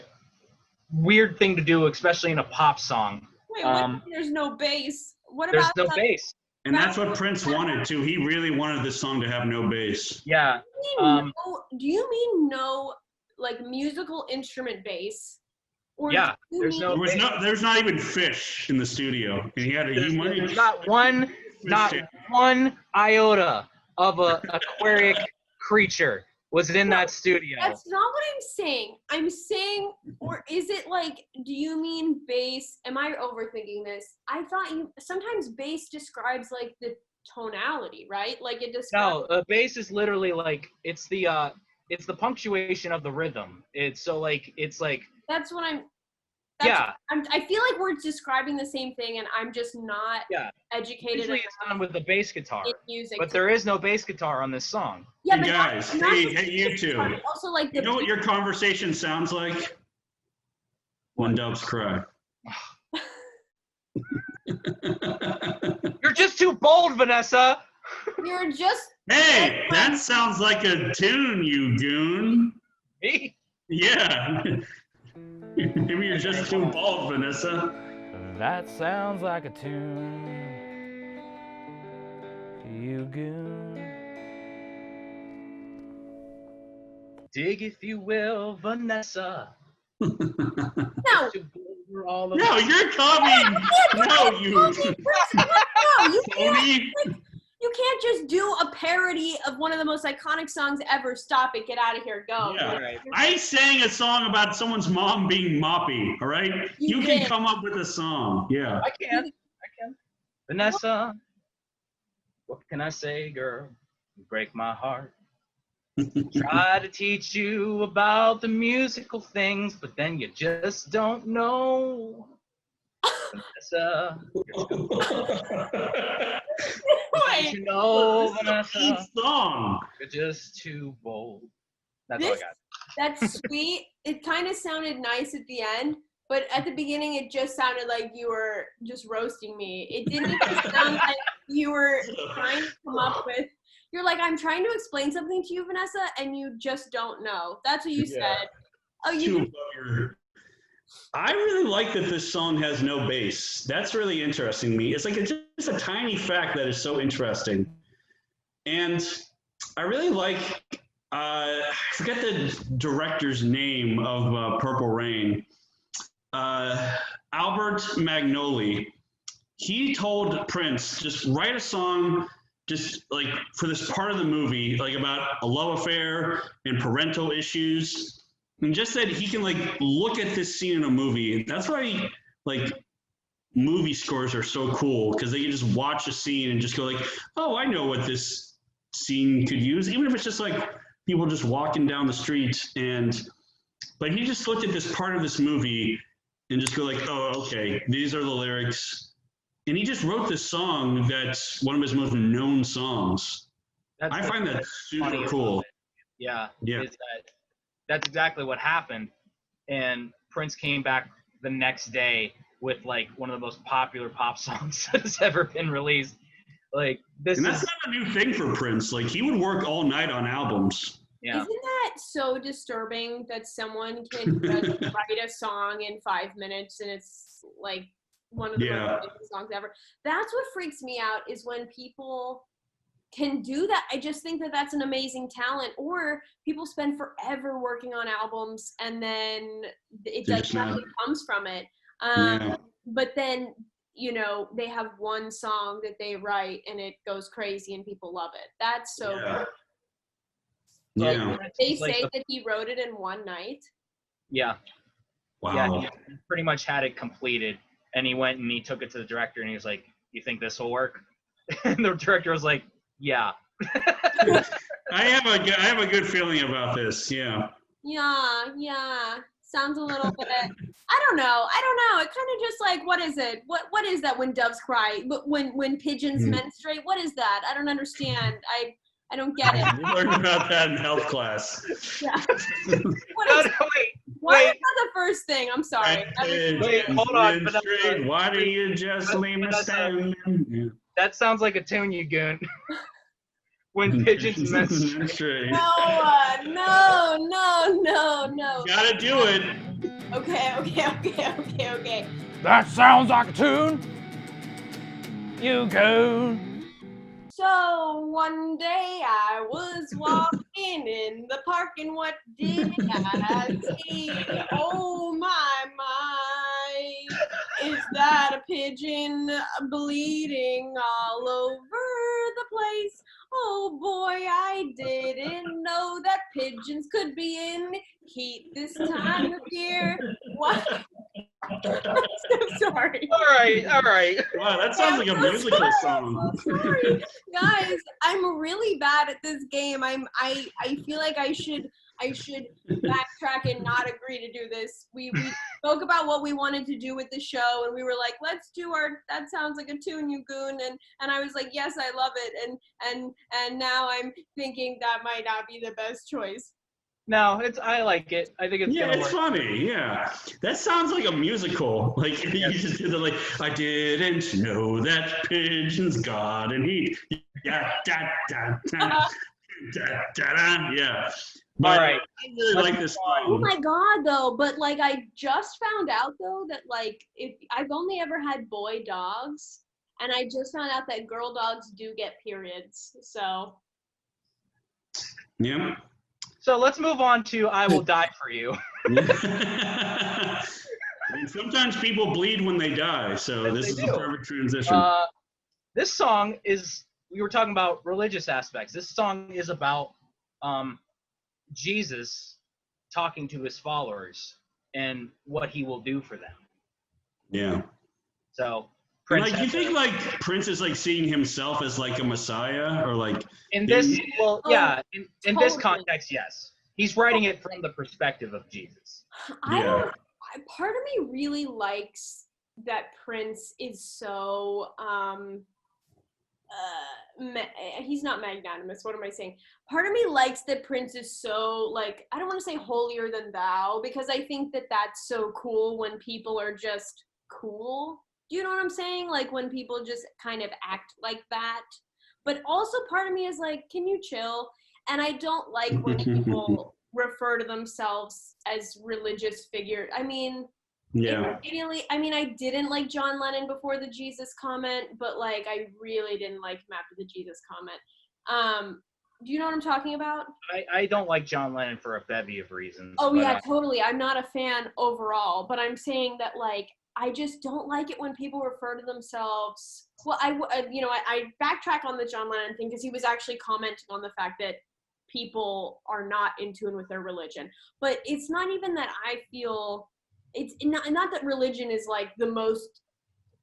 weird thing to do, especially in a pop song. Wait, what? There's no bass. What There's about no bass. And that's what Prince wanted too. He really wanted this song to have no bass. Yeah. Do you mean no like musical instrument bass? Or Yeah, do you there's mean- no There's not even Fish in the studio. And he had There's not one iota of a aquatic creature was in that studio. That's not what I'm saying. I'm saying, or is it like, do you mean bass? Am I overthinking this? I thought sometimes bass describes like the tonality, right? Like it describes. No, bass is literally like it's the punctuation of the rhythm. It's like That's what I'm. yeah. I feel like we're describing the same thing, and I'm just not educated Usually it's done with a bass guitar, in music. but there is no bass guitar on this song. Yeah, Hey but guys, not hey, just hey, you the two. guitar, but also like You the know what your conversation sounds like? When doves cry. You're just too bold, Vanessa. You're just. Hey, that sounds like a tune, you goon. Me? Yeah. Maybe you're just too bald, Vanessa. That sounds like a tune. You goon. Dig if you will, Vanessa. No. To go over all of No, this. you're coming. No, you. No, you can't. Phony. You can't just do a parody of one of the most iconic songs ever. Stop it. Get out of here. Go. Yeah. Right. I sang a song about someone's mom being moppy, all right? You can did. come up with a song. Yeah. I can. Vanessa, what can I say, girl? You break my heart. Try to teach you about the musical things, but then you just don't know. Vanessa, Wait. you know, This is a Vanessa, Pete song. you're just too bold. That's all I This- got. That's sweet. It kind of sounded nice at the end, but at the beginning it just sounded like you were just roasting me. It didn't even sound like you were trying to come up with. You're like, I'm trying to explain something to you, Vanessa, and you just don't know. That's what you Yeah. said. Oh, Too you. above your- I really like that this song has no bass. That's really interesting to me. It's like just a tiny fact that is so interesting. And I really like, I forget the director's name of Purple Rain. Albert Magnoli. He told Prince, just write a song just like for this part of the movie, like about a love affair and parental issues. And just that he can like look at this scene in a movie. That's why like movie scores are so cool, because they can just watch a scene and just go like, oh, I know what this scene could use, even if it's just like people just walking down the street. And but he just looked at this part of this movie and just go like, oh, okay, these are the lyrics. And he just wrote this song that's one of his most known songs. I find that super funny cool. about it. Yeah. Yeah. Is that's exactly what happened. And Prince came back the next day with like one of the most popular pop songs that has ever been released. Like this And that's is not a new thing for Prince. Like he would work all night on albums. yeah. Isn't that so disturbing that someone can just write a song in 5 minutes and it's like one of the most amazing songs ever? That's what freaks me out, is when people can do that. I just think that that's an amazing talent. Or people spend forever working on albums and then it does nothing comes from it. But then, you know, they have one song that they write and it goes crazy and people love it. That's so good. Yeah. They say that he wrote it in one night. Yeah. Wow. Yeah, he pretty much had it completed. And he went and he took it to the director and he was like, you think this will work? And the director was like, yeah. I have a good feeling about this. Yeah. Yeah. Sounds a little bit. I don't know. It kind of just like, what is it? What is that when doves cry? When pigeons menstruate? What is that? I don't understand. I don't get it. We learned about that in health class. Yeah. Wait. That's not the first thing. I'm sorry. Wait, hold on. Why do you just leave me standing? Yeah. That sounds like a tune, you goon. When pigeons menstruate. No. Gotta do it. Okay. That sounds like a tune. You goon. So one day I was walking in the park and what did I see? Oh my, is that a pigeon bleeding all over the place? Oh boy, I didn't know that pigeons could be in heat this time of year. What? I'm so sorry. All right. Wow, that sounds like a musical song. Sorry, guys. I'm really bad at this game. I feel like I should backtrack and not agree to do this. We spoke about what we wanted to do with the show, and we were like, let's do that sounds like a tune, you goon. And I was like, yes, I love it. And now I'm thinking that might not be the best choice. No, I like it. I think it's Yeah, gonna it's work. funny. Yeah, that sounds like a musical. Like you just did the like, I didn't know that pigeons got and he, yeah, da da da da da da. Yeah. But All right. I really like this Oh song. my god, though, but like I just found out though that like if I've only ever had boy dogs, and I just found out that girl dogs do get periods. So Yeah. So let's move on to "I Will Die for You." I mean, sometimes people bleed when they die, so Yes, this they is do. a perfect transition. This song is. We were talking about religious aspects. This song is about Jesus talking to his followers and what he will do for them. Yeah. So, And, Prince like, you has think like Prince is like seeing himself as like a messiah or like in this, well, yeah, in this totally. context, yes, he's writing it from the perspective of Jesus. Part of me really likes that Prince is so he's not magnanimous. What am I saying? Part of me likes that Prince is so, like, I don't want to say holier than thou, because I think that that's so cool when people are just cool. Do you know what I'm saying? Like when people just kind of act like that. But also part of me is like, can you chill? And I don't like when people refer to themselves as religious figures. I mean, yeah. I didn't like John Lennon before the Jesus comment, but like I really didn't like him after the Jesus comment. Do you know what I'm talking about? I don't like John Lennon for a bevy of reasons. Oh but, yeah, totally. I'm not a fan overall, but I'm saying that like I just don't like it when people refer to themselves. Well, I backtrack on the John Lennon thing because he was actually commenting on the fact that people are not in tune with their religion. But it's not even that I feel. It's not that religion is like the most.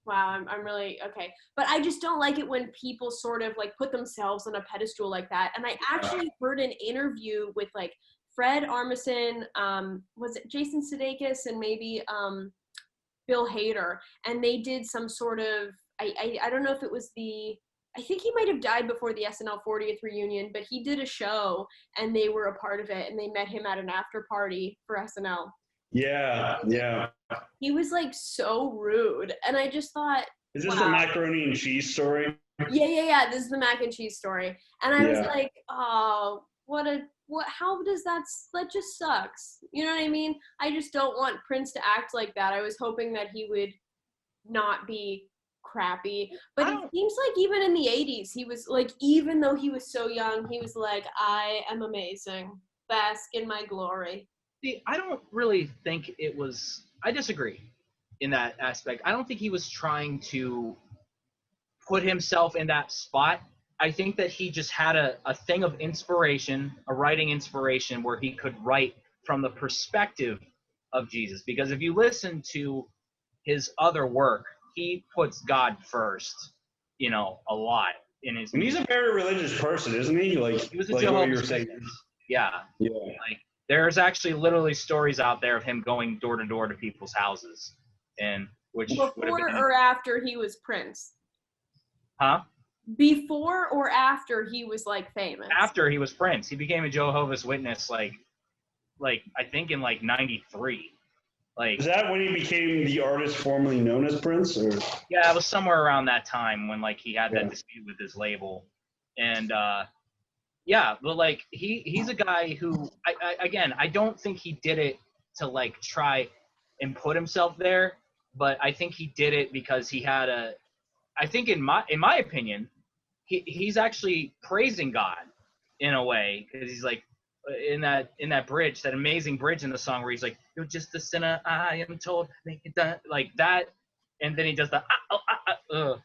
Wow, I'm really okay. But I just don't like it when people sort of like put themselves on a pedestal like that. And I actually heard an interview with like Fred Armisen, was it Jason Sudeikis and maybe Bill Hader, and they did some sort of I don't know if it was I think he might have died before the SNL 40th reunion, but he did a show and they were a part of it, and they met him at an after party for SNL. Yeah, yeah. He was like so rude, and I just thought, Is this wow. the macaroni and cheese story? Yeah. This is the mac and cheese story, and I was like, oh, how does that just sucks. You know what I mean? I just don't want Prince to act like that. I was hoping that he would not be crappy, but it seems like even in the 80s, he was like, even though he was so young, he was like, I am amazing, bask in my glory. See, I don't really think it was. I disagree in that aspect. I don't think he was trying to put himself in that spot. I think that he just had a thing of inspiration, a writing inspiration, where he could write from the perspective of Jesus. Because if you listen to his other work, he puts God first, a lot in his. And he's a very religious person, isn't he? Like he was a like what Jehovah's you were saying. Witness. Yeah. Yeah. Like there's actually literally stories out there of him going door to door to people's houses, and which before or after he was Prince. Huh? Before or after he was like famous? After he was Prince, he became a Jehovah's Witness like I think in like '93. Like, is that when he became the artist formerly known as Prince? Or? Yeah, it was somewhere around that time when like he had that dispute with his label, and but like he's a guy who I don't think he did it to like try and put himself there, but I think he did it because he had I think in my opinion, he's actually praising God in a way, because he's like in that bridge, that amazing bridge in the song where he's like, "You're just a sinner, I am told, make it done," like that, and then he does the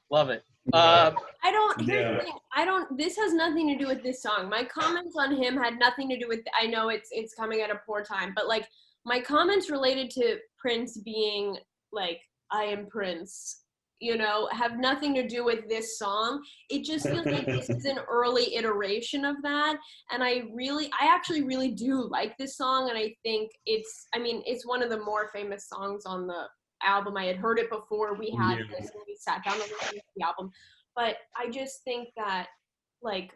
love it. Uh, Here's the thing, this has nothing to do with this song. My comments on him had nothing to do with, I know it's coming at a poor time, but like my comments related to Prince being like, I am Prince, have nothing to do with this song. It just feels like this is an early iteration of that. And I actually really do like this song. And I think it's one of the more famous songs on the album. I had heard it before we had this and we sat down and listened to the album. But I just think that, like,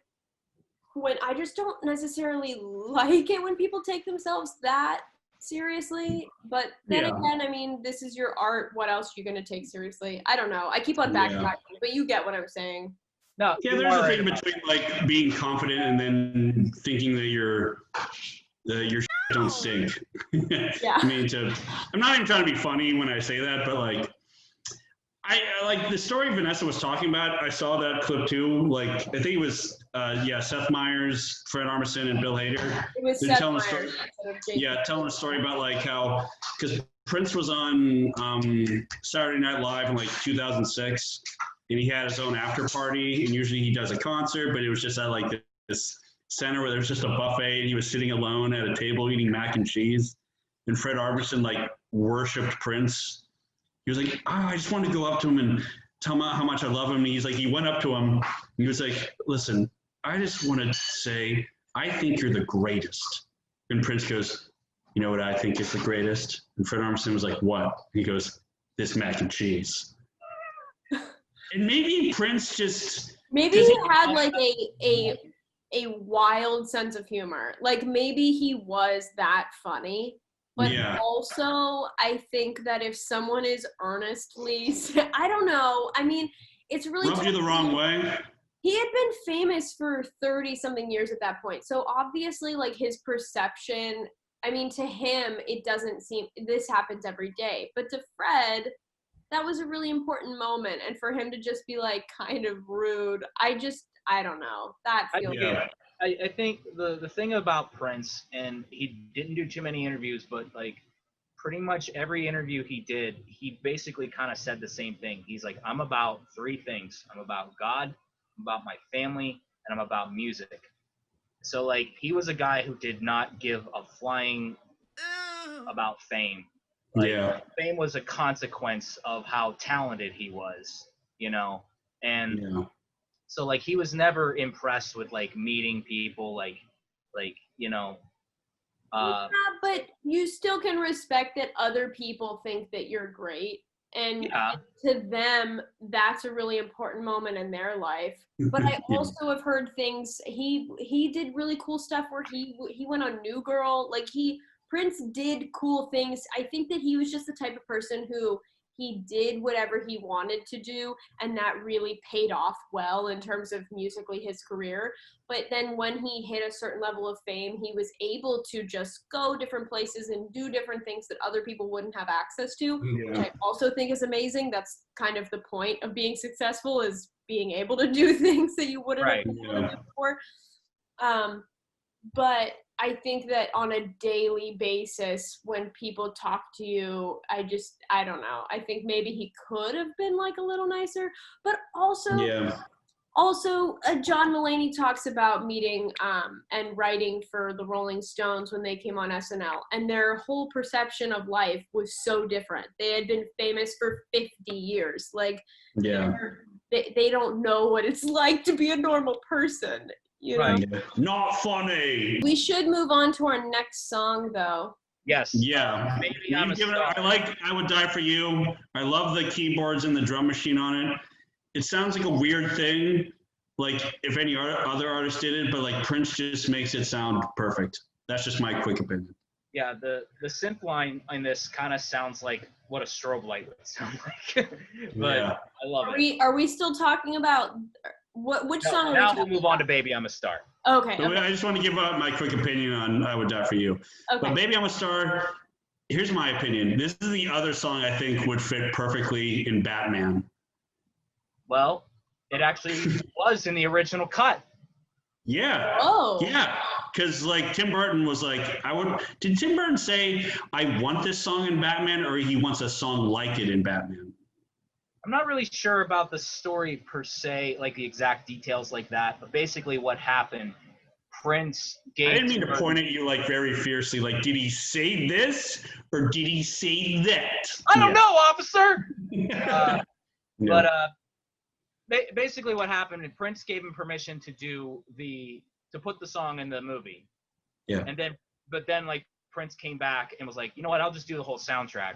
when I just don't necessarily like it when people take themselves that seriously. But then again, this is your art. What else are you going to take seriously? I don't know. I keep on backtracking, but you get what I'm saying. No. Yeah, there's a thing between like being confident and then thinking that your don't stink. Yeah. I'm not even trying to be funny when I say that, but like, I like the story Vanessa was talking about. I saw that clip too. Like, I think it was, Seth Meyers, Fred Armisen, and Bill Hader. It was Seth Meyers. Telling a story about like how, because Prince was on Saturday Night Live in like 2006, and he had his own after party. And usually he does a concert, but it was just at like this center where there was just a buffet, and he was sitting alone at a table eating mac and cheese. And Fred Armisen like worshipped Prince. He was like, I just wanted to go up to him and tell him how much I love him. And he went up to him. And he was like, listen, I just want to say, I think you're the greatest. And Prince goes, you know what I think is the greatest? And Fred Armisen was like, what? And he goes, this mac and cheese. And maybe Prince just... Maybe he had like a wild sense of humor. Like maybe he was that funny. But also, I think that if someone is earnestly, I don't know. It's really rubbed you the wrong way. He had been famous for 30-something years at that point. So obviously, like his perception, to him, it doesn't seem, this happens every day. But to Fred, that was a really important moment. And for him to just be like kind of rude, I don't know. That feels I think the thing about Prince, and he didn't do too many interviews, but like pretty much every interview he did, he basically kind of said the same thing. He's like, I'm about three things. I'm about God, I'm about my family, and I'm about music. So like he was a guy who did not give a flying about fame. Like, fame was a consequence of how talented he was, and so like he was never impressed with like meeting people but you still can respect that other people think that you're great, and to them that's a really important moment in their life. But I also have heard things, he did really cool stuff where he went on New Girl. Like Prince did cool things. I think that he was just the type of person who he did whatever he wanted to do, and that really paid off well in terms of musically his career. But then when he hit a certain level of fame, he was able to just go different places and do different things that other people wouldn't have access to, which I also think is amazing. That's kind of the point of being successful, is being able to do things that you wouldn't have been able to do before. But I think that on a daily basis, when people talk to you, I don't know. I think maybe he could have been like a little nicer, but also, John Mulaney talks about meeting and writing for the Rolling Stones when they came on SNL, and their whole perception of life was so different. They had been famous for 50 years. Like, they don't know what it's like to be a normal person. Not funny. We should move on to our next song, though. Yes. Yeah. I like I Would Die For You. I love the keyboards and the drum machine on it. It sounds like a weird thing, like if any other artist did it, but like Prince just makes it sound perfect. That's just my quick opinion. Yeah, the synth line in this kind of sounds like what a strobe light would sound like. But I love it. Are we still talking about which song? Now we'll move on to Baby I'm a Star. Okay. I just want to give out my quick opinion on I Would Die For You. Okay. But Baby I'm a Star, here's my opinion. This is the other song I think would fit perfectly in Batman. Well, it actually was in the original cut. Yeah. Oh. Yeah. Because like Tim Burton was like, did Tim Burton say I want this song in Batman, or he wants a song like it in Batman? I'm not really sure about the story per se, like the exact details like that, but basically what happened, Prince gave I didn't mean to Tim point at you like very fiercely. Like, did he say this or did he say that? I don't know, officer. Yeah. But basically what happened, and Prince gave him permission to put the song in the movie. Yeah. But then like Prince came back and was like, you know what? I'll just do the whole soundtrack.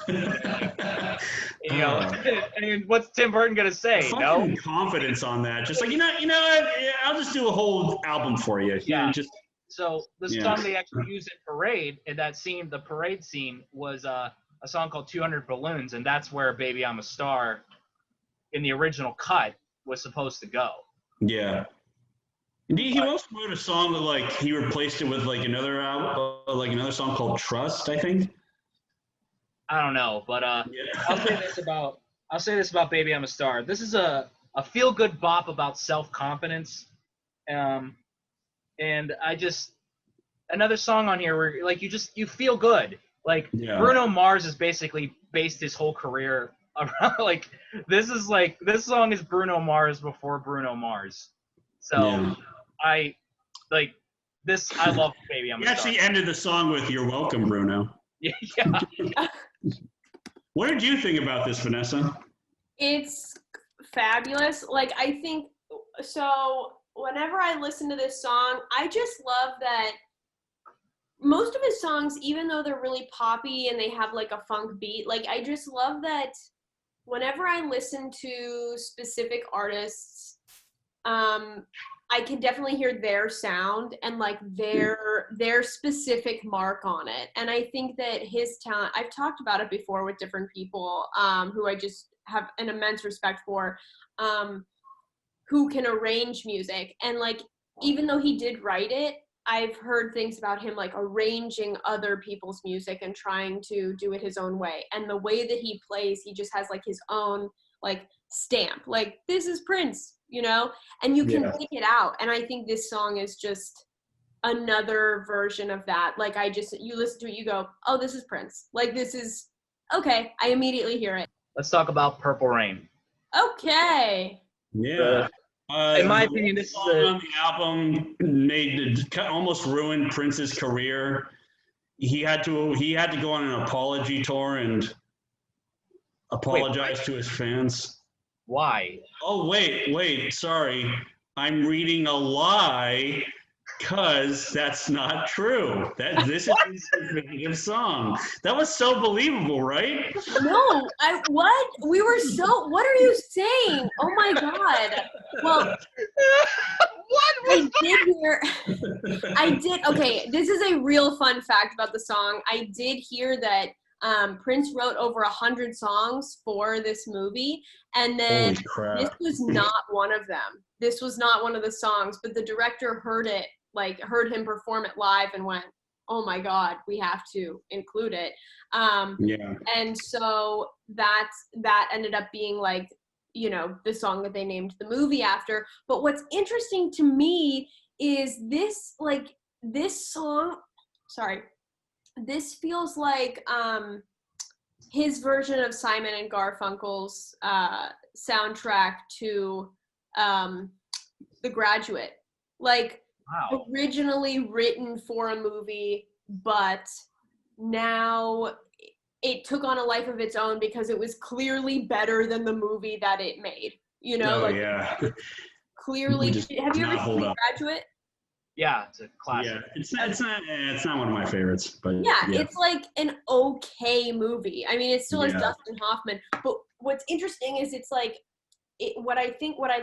You know, and what's Tim Burton gonna say? No confidence on that. Just like you know what? Yeah, I'll just do a whole album for you. Yeah. Just so the song they actually used in Parade, in that scene, the parade scene, was a song called 200 Balloons, and that's where Baby I'm a Star in the original cut was supposed to go. Yeah. He also wrote a song that like he replaced it with like another album, like another song called Trust, I think. I don't know, but I'll say this about Baby I'm a Star. This is a feel good bop about self-confidence. And I just another song on here where like you feel good. Like Bruno Mars has basically based his whole career around like this song is Bruno Mars before Bruno Mars. So I like this. I love Baby I'm a Star. He actually ended the song with "You're welcome, Bruno." Yeah. What did you think about this, Vanessa? It's fabulous. Like, I think, so whenever I listen to this song, I just love that most of his songs, even though they're really poppy and they have like a funk beat, like I just love that whenever I listen to specific artists, I can definitely hear their sound and like their specific mark on it. And I think that his talent, I've talked about it before with different people who I just have an immense respect for, who can arrange music. And like, even though he did write it, I've heard things about him like arranging other people's music and trying to do it his own way. And the way that he plays, he just has like his own like stamp, like this is Prince, you know, and you can pick it out. And I think this song is just another version of that. Like you listen to it, you go, oh, this is Prince. Like this is, okay, I immediately hear it. Let's talk about Purple Rain. Okay. Yeah. In my opinion, this song on the album almost ruined Prince's career. He had to go on an apology tour and apologize to his fans. Why? Oh, wait, sorry. I'm reading a lie because that's not true. This is his song. That was so believable, right? No, what? What are you saying? Oh my God. Well, okay, this is a real fun fact about the song. I did hear that Prince wrote over 100 songs for this movie, and then this was not one of them. This was not one of the songs, but the director heard him perform it live and went, oh my God, we have to include it. And so that ended up being like, you know, the song that they named the movie after. But what's interesting to me is this song, this feels like his version of Simon and Garfunkel's soundtrack to The Graduate. Like, wow. Originally written for a movie, but now it took on a life of its own because it was clearly better than the movie that it made. You know, clearly. Have you ever seen The Graduate? Yeah, it's a classic. Yeah, it's not one of my favorites, but it's like an okay movie. I mean, it still has Dustin Hoffman, but what's interesting is it's like what I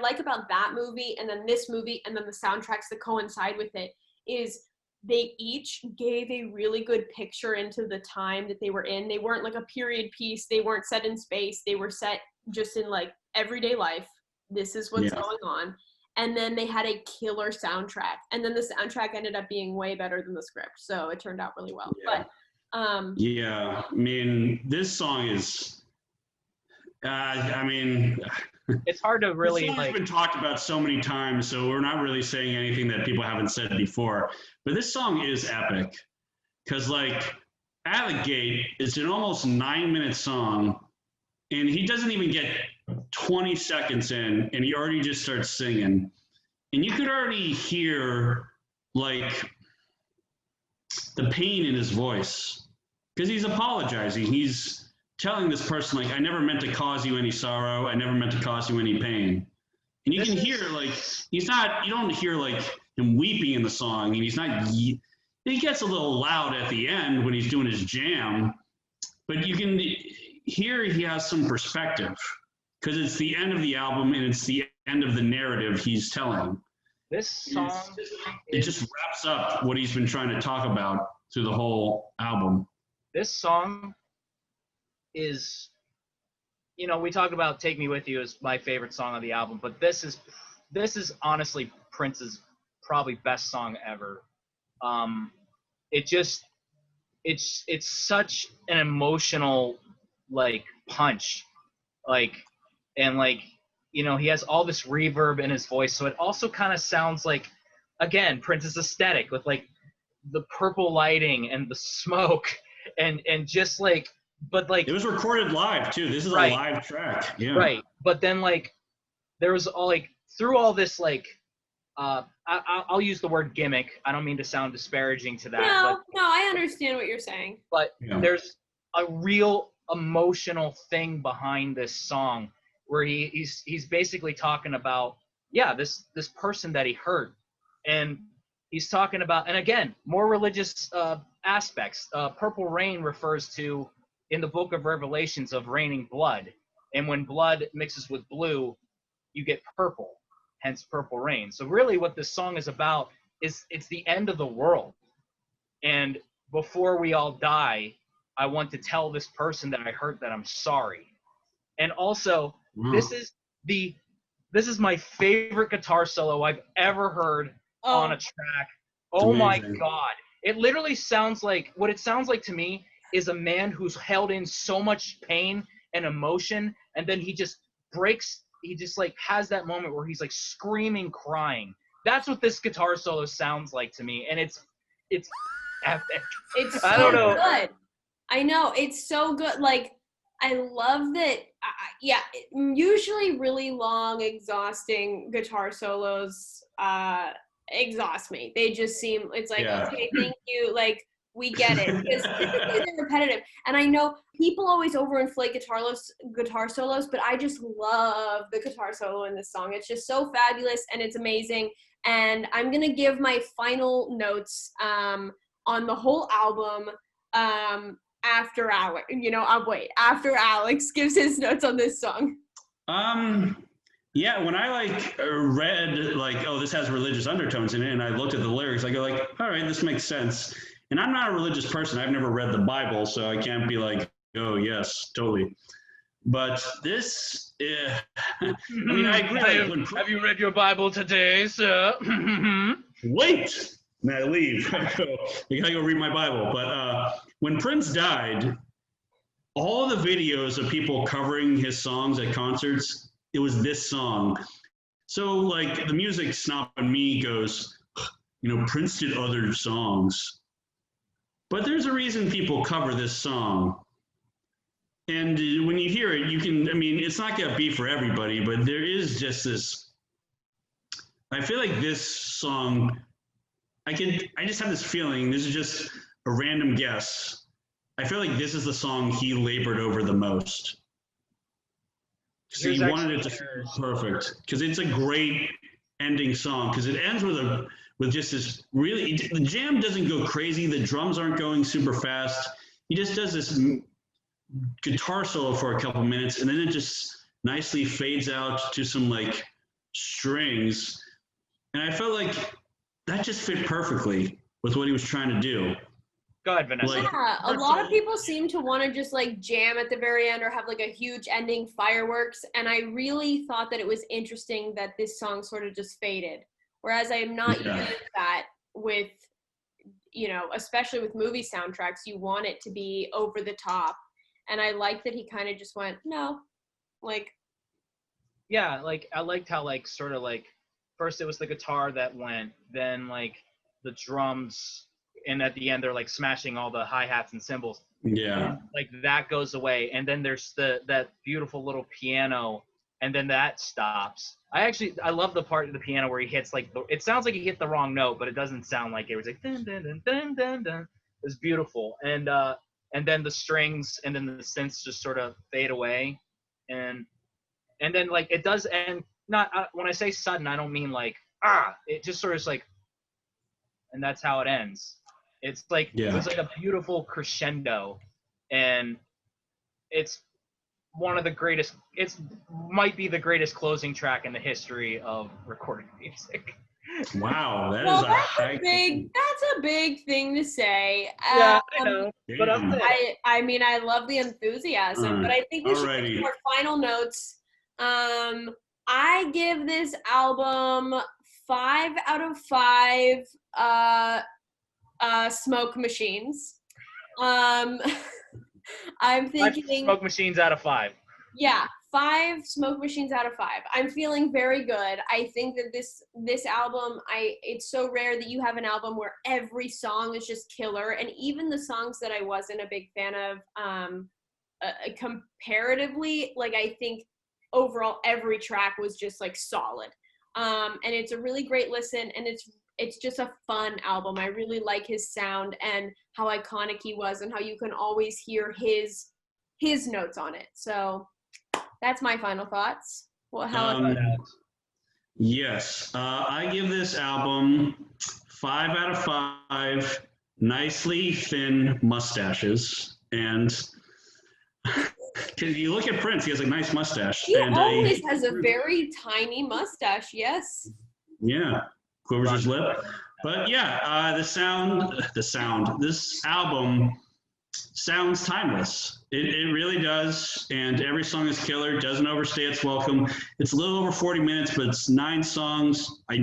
like about that movie and then this movie and then the soundtracks that coincide with it is they each gave a really good picture into the time that they were in. They weren't like a period piece. They weren't set in space. They were set just in like everyday life. This is what's going on. And then they had a killer soundtrack. And then the soundtrack ended up being way better than the script. So it turned out really well. Yeah. But I mean, this song is it's hard to really this song's been talked about so many times, so we're not really saying anything that people haven't said before. But this song is epic. Because like out of the gate, it's an almost 9-minute song. and he doesn't even get 20 seconds in, and he already just starts singing. And you could already hear, like, the pain in his voice, because he's apologizing. He's telling this person, like, I never meant to cause you any sorrow. I never meant to cause you any pain. And you can hear, like, you don't hear, like, him weeping in the song, and he's not, he gets a little loud at the end when he's doing his jam, but you can hear he has some perspective, because it's the end of the album, and it's the end of the narrative he's telling. This song, it just wraps up what he's been trying to talk about through the whole album. This song is, you know, we talk about "Take Me With You" as my favorite song on the album, but this is honestly Prince's probably best song ever. It's such an emotional, like, punch, like, and like, you know, he has all this reverb in his voice, so it also kind of sounds like, again, Prince's aesthetic with, like, the purple lighting and the smoke and just, like, but, like, it was recorded live too. This is right, a live track. Yeah. Right. But then, like, there was all, like, through all this, like, I'll use the word gimmick. I don't mean to sound disparaging to that. No, I understand what you're saying. But there's a real emotional thing behind this song where he's basically talking about, this person that he hurt, and he's talking about, and again, more religious aspects. Purple rain refers to, in the book of Revelations, of raining blood, and when blood mixes with blue, you get purple, hence purple rain. So really what this song is about is it's the end of the world, and before we all die, I want to tell this person that I hurt that I'm sorry. And also, this is my favorite guitar solo I've ever heard on a track. Oh my God. It literally sounds like, what it sounds like to me is a man who's held in so much pain and emotion, and then he just breaks, he just, like, has that moment where he's, like, screaming, crying. That's what this guitar solo sounds like to me, and it's epic. It's so I don't know. good. I know, it's so good. Like, I love that. Usually really long, exhausting guitar solos exhaust me. They just seem, it's like, okay, thank you. Like, we get it. Because typically they're repetitive. And I know people always overinflate guitar solos, but I just love the guitar solo in this song. It's just so fabulous and it's amazing. And I'm going to give my final notes on the whole album after Alex, after Alex gives his notes on this song. Yeah, when I read this has religious undertones in it, and I looked at the lyrics, I go like, all right, this makes sense. And I'm not a religious person. I've never read the Bible, so I can't be like, oh yes, totally. But this, I mean, I agree. Have you read your Bible today, sir? Wait. And I leave. I gotta go read my Bible. But when Prince died, all the videos of people covering his songs at concerts, it was this song. So, like, the music snob in me goes, Prince did other songs. But there's a reason people cover this song. And when you hear it, it's not gonna be for everybody, but there is just this, I feel like this song, I just have this feeling, this is just a random guess. I feel like this is the song he labored over the most. So he wanted it to be perfect, because it's a great ending song, because it ends with just this really, the jam doesn't go crazy, the drums aren't going super fast. He just does this guitar solo for a couple minutes, and then it just nicely fades out to some strings. And I felt like that just fit perfectly with what he was trying to do. Go ahead, Vanessa. A lot of people seem to want to just jam at the very end or have a huge ending fireworks. And I really thought that it was interesting that this song sort of just faded. Whereas I am not used to that with, especially with movie soundtracks, you want it to be over the top. And I like that he kind of just went, no, Yeah, I liked how first it was the guitar that went, then the drums and at the end they're like smashing all the hi-hats and cymbals. Yeah. Like that goes away, and then there's that beautiful little piano, and then that stops. I love the part of the piano where he hits like it sounds like he hit the wrong note, but it doesn't sound like it. It was like dun dun dun dun dun dun. It's beautiful, and then the strings and then the synths just sort of fade away, and then like it does, and not when I say sudden, I don't mean like it just sort of is like, and that's how it ends. It's like it was like a beautiful crescendo, and it's one of the greatest. It might be the greatest closing track in the history of recorded music. Wow, Well, that's a big thing to say. Yeah, I know, but I mean, I love the enthusiasm, but I think we should get to our final notes. I give this album 5 out of 5 smoke machines. I'm thinking 5 smoke machines out of 5. Yeah, 5 smoke machines out of 5. I'm feeling very good. I think that this album, it's so rare that you have an album where every song is just killer, and even the songs that I wasn't a big fan of, comparatively, like I think overall every track was just like solid. And it's a really great listen, and it's just a fun album. I really like his sound and how iconic he was, and how you can always hear his notes on it. So that's my final thoughts. Well, how about Alex? Yes, I give this album 5 out of 5 nicely thin mustaches, and because you look at Prince, he has a nice mustache. He always has a very tiny mustache. Yes. Yeah, quivers his lip. But yeah, this album sounds timeless. It really does, and every song is killer. Doesn't overstay its welcome. It's a little over 40 minutes, but it's 9 songs. I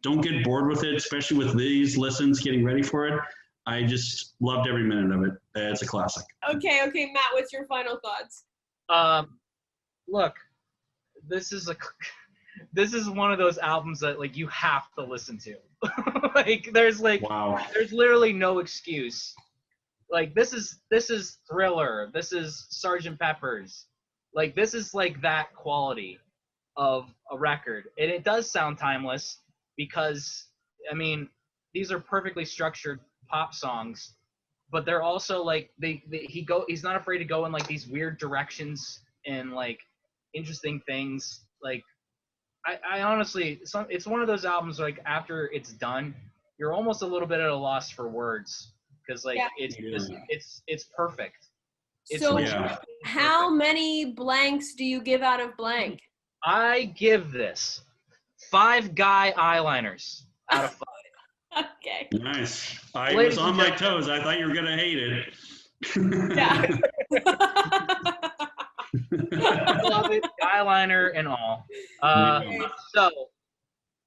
don't get bored with it, especially with these listens getting ready for it. I just loved every minute of it. It's a classic. Okay, Matt, what's your final thoughts? Look, this is one of those albums that like you have to listen to. Like there's literally no excuse. Like this is Thriller, this is Sgt. Pepper's. Like this is like that quality of a record. And it does sound timeless because I mean, these are perfectly structured pop songs, but they're also like he's not afraid to go in like these weird directions and like interesting things. Like I honestly, it's one of those albums like after it's done, you're almost a little bit at a loss for words because like it's perfect. So how many blanks do you give out of blank? I give this 5 guy eyeliners out of 5. Okay. Nice. I was on my toes. I thought you were gonna hate it. Yeah. I love it, eyeliner and all. So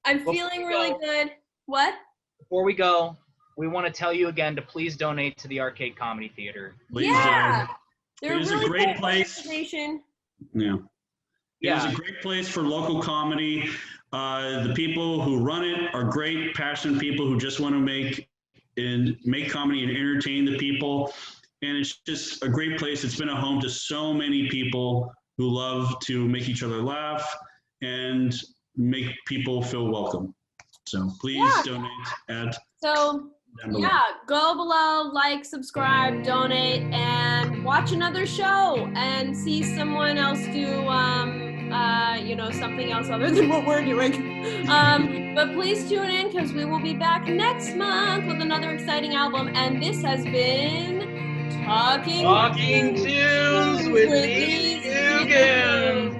I'm feeling really good. What? Before we go, we want to tell you again to please donate to the Arcade Comedy Theater. Please They're it is really a great place. Yeah. It is a great place for local comedy. The people who run it are great, passionate people who just want to make comedy and entertain the people. And it's just a great place. It's been a home to so many people who love to make each other laugh and make people feel welcome. So please donate down below. Go below, like, subscribe, donate, and watch another show and see someone else do something else other than what we're doing. But please tune in because we will be back next month with another exciting album. And this has been Talking Tunes with these Few Goons.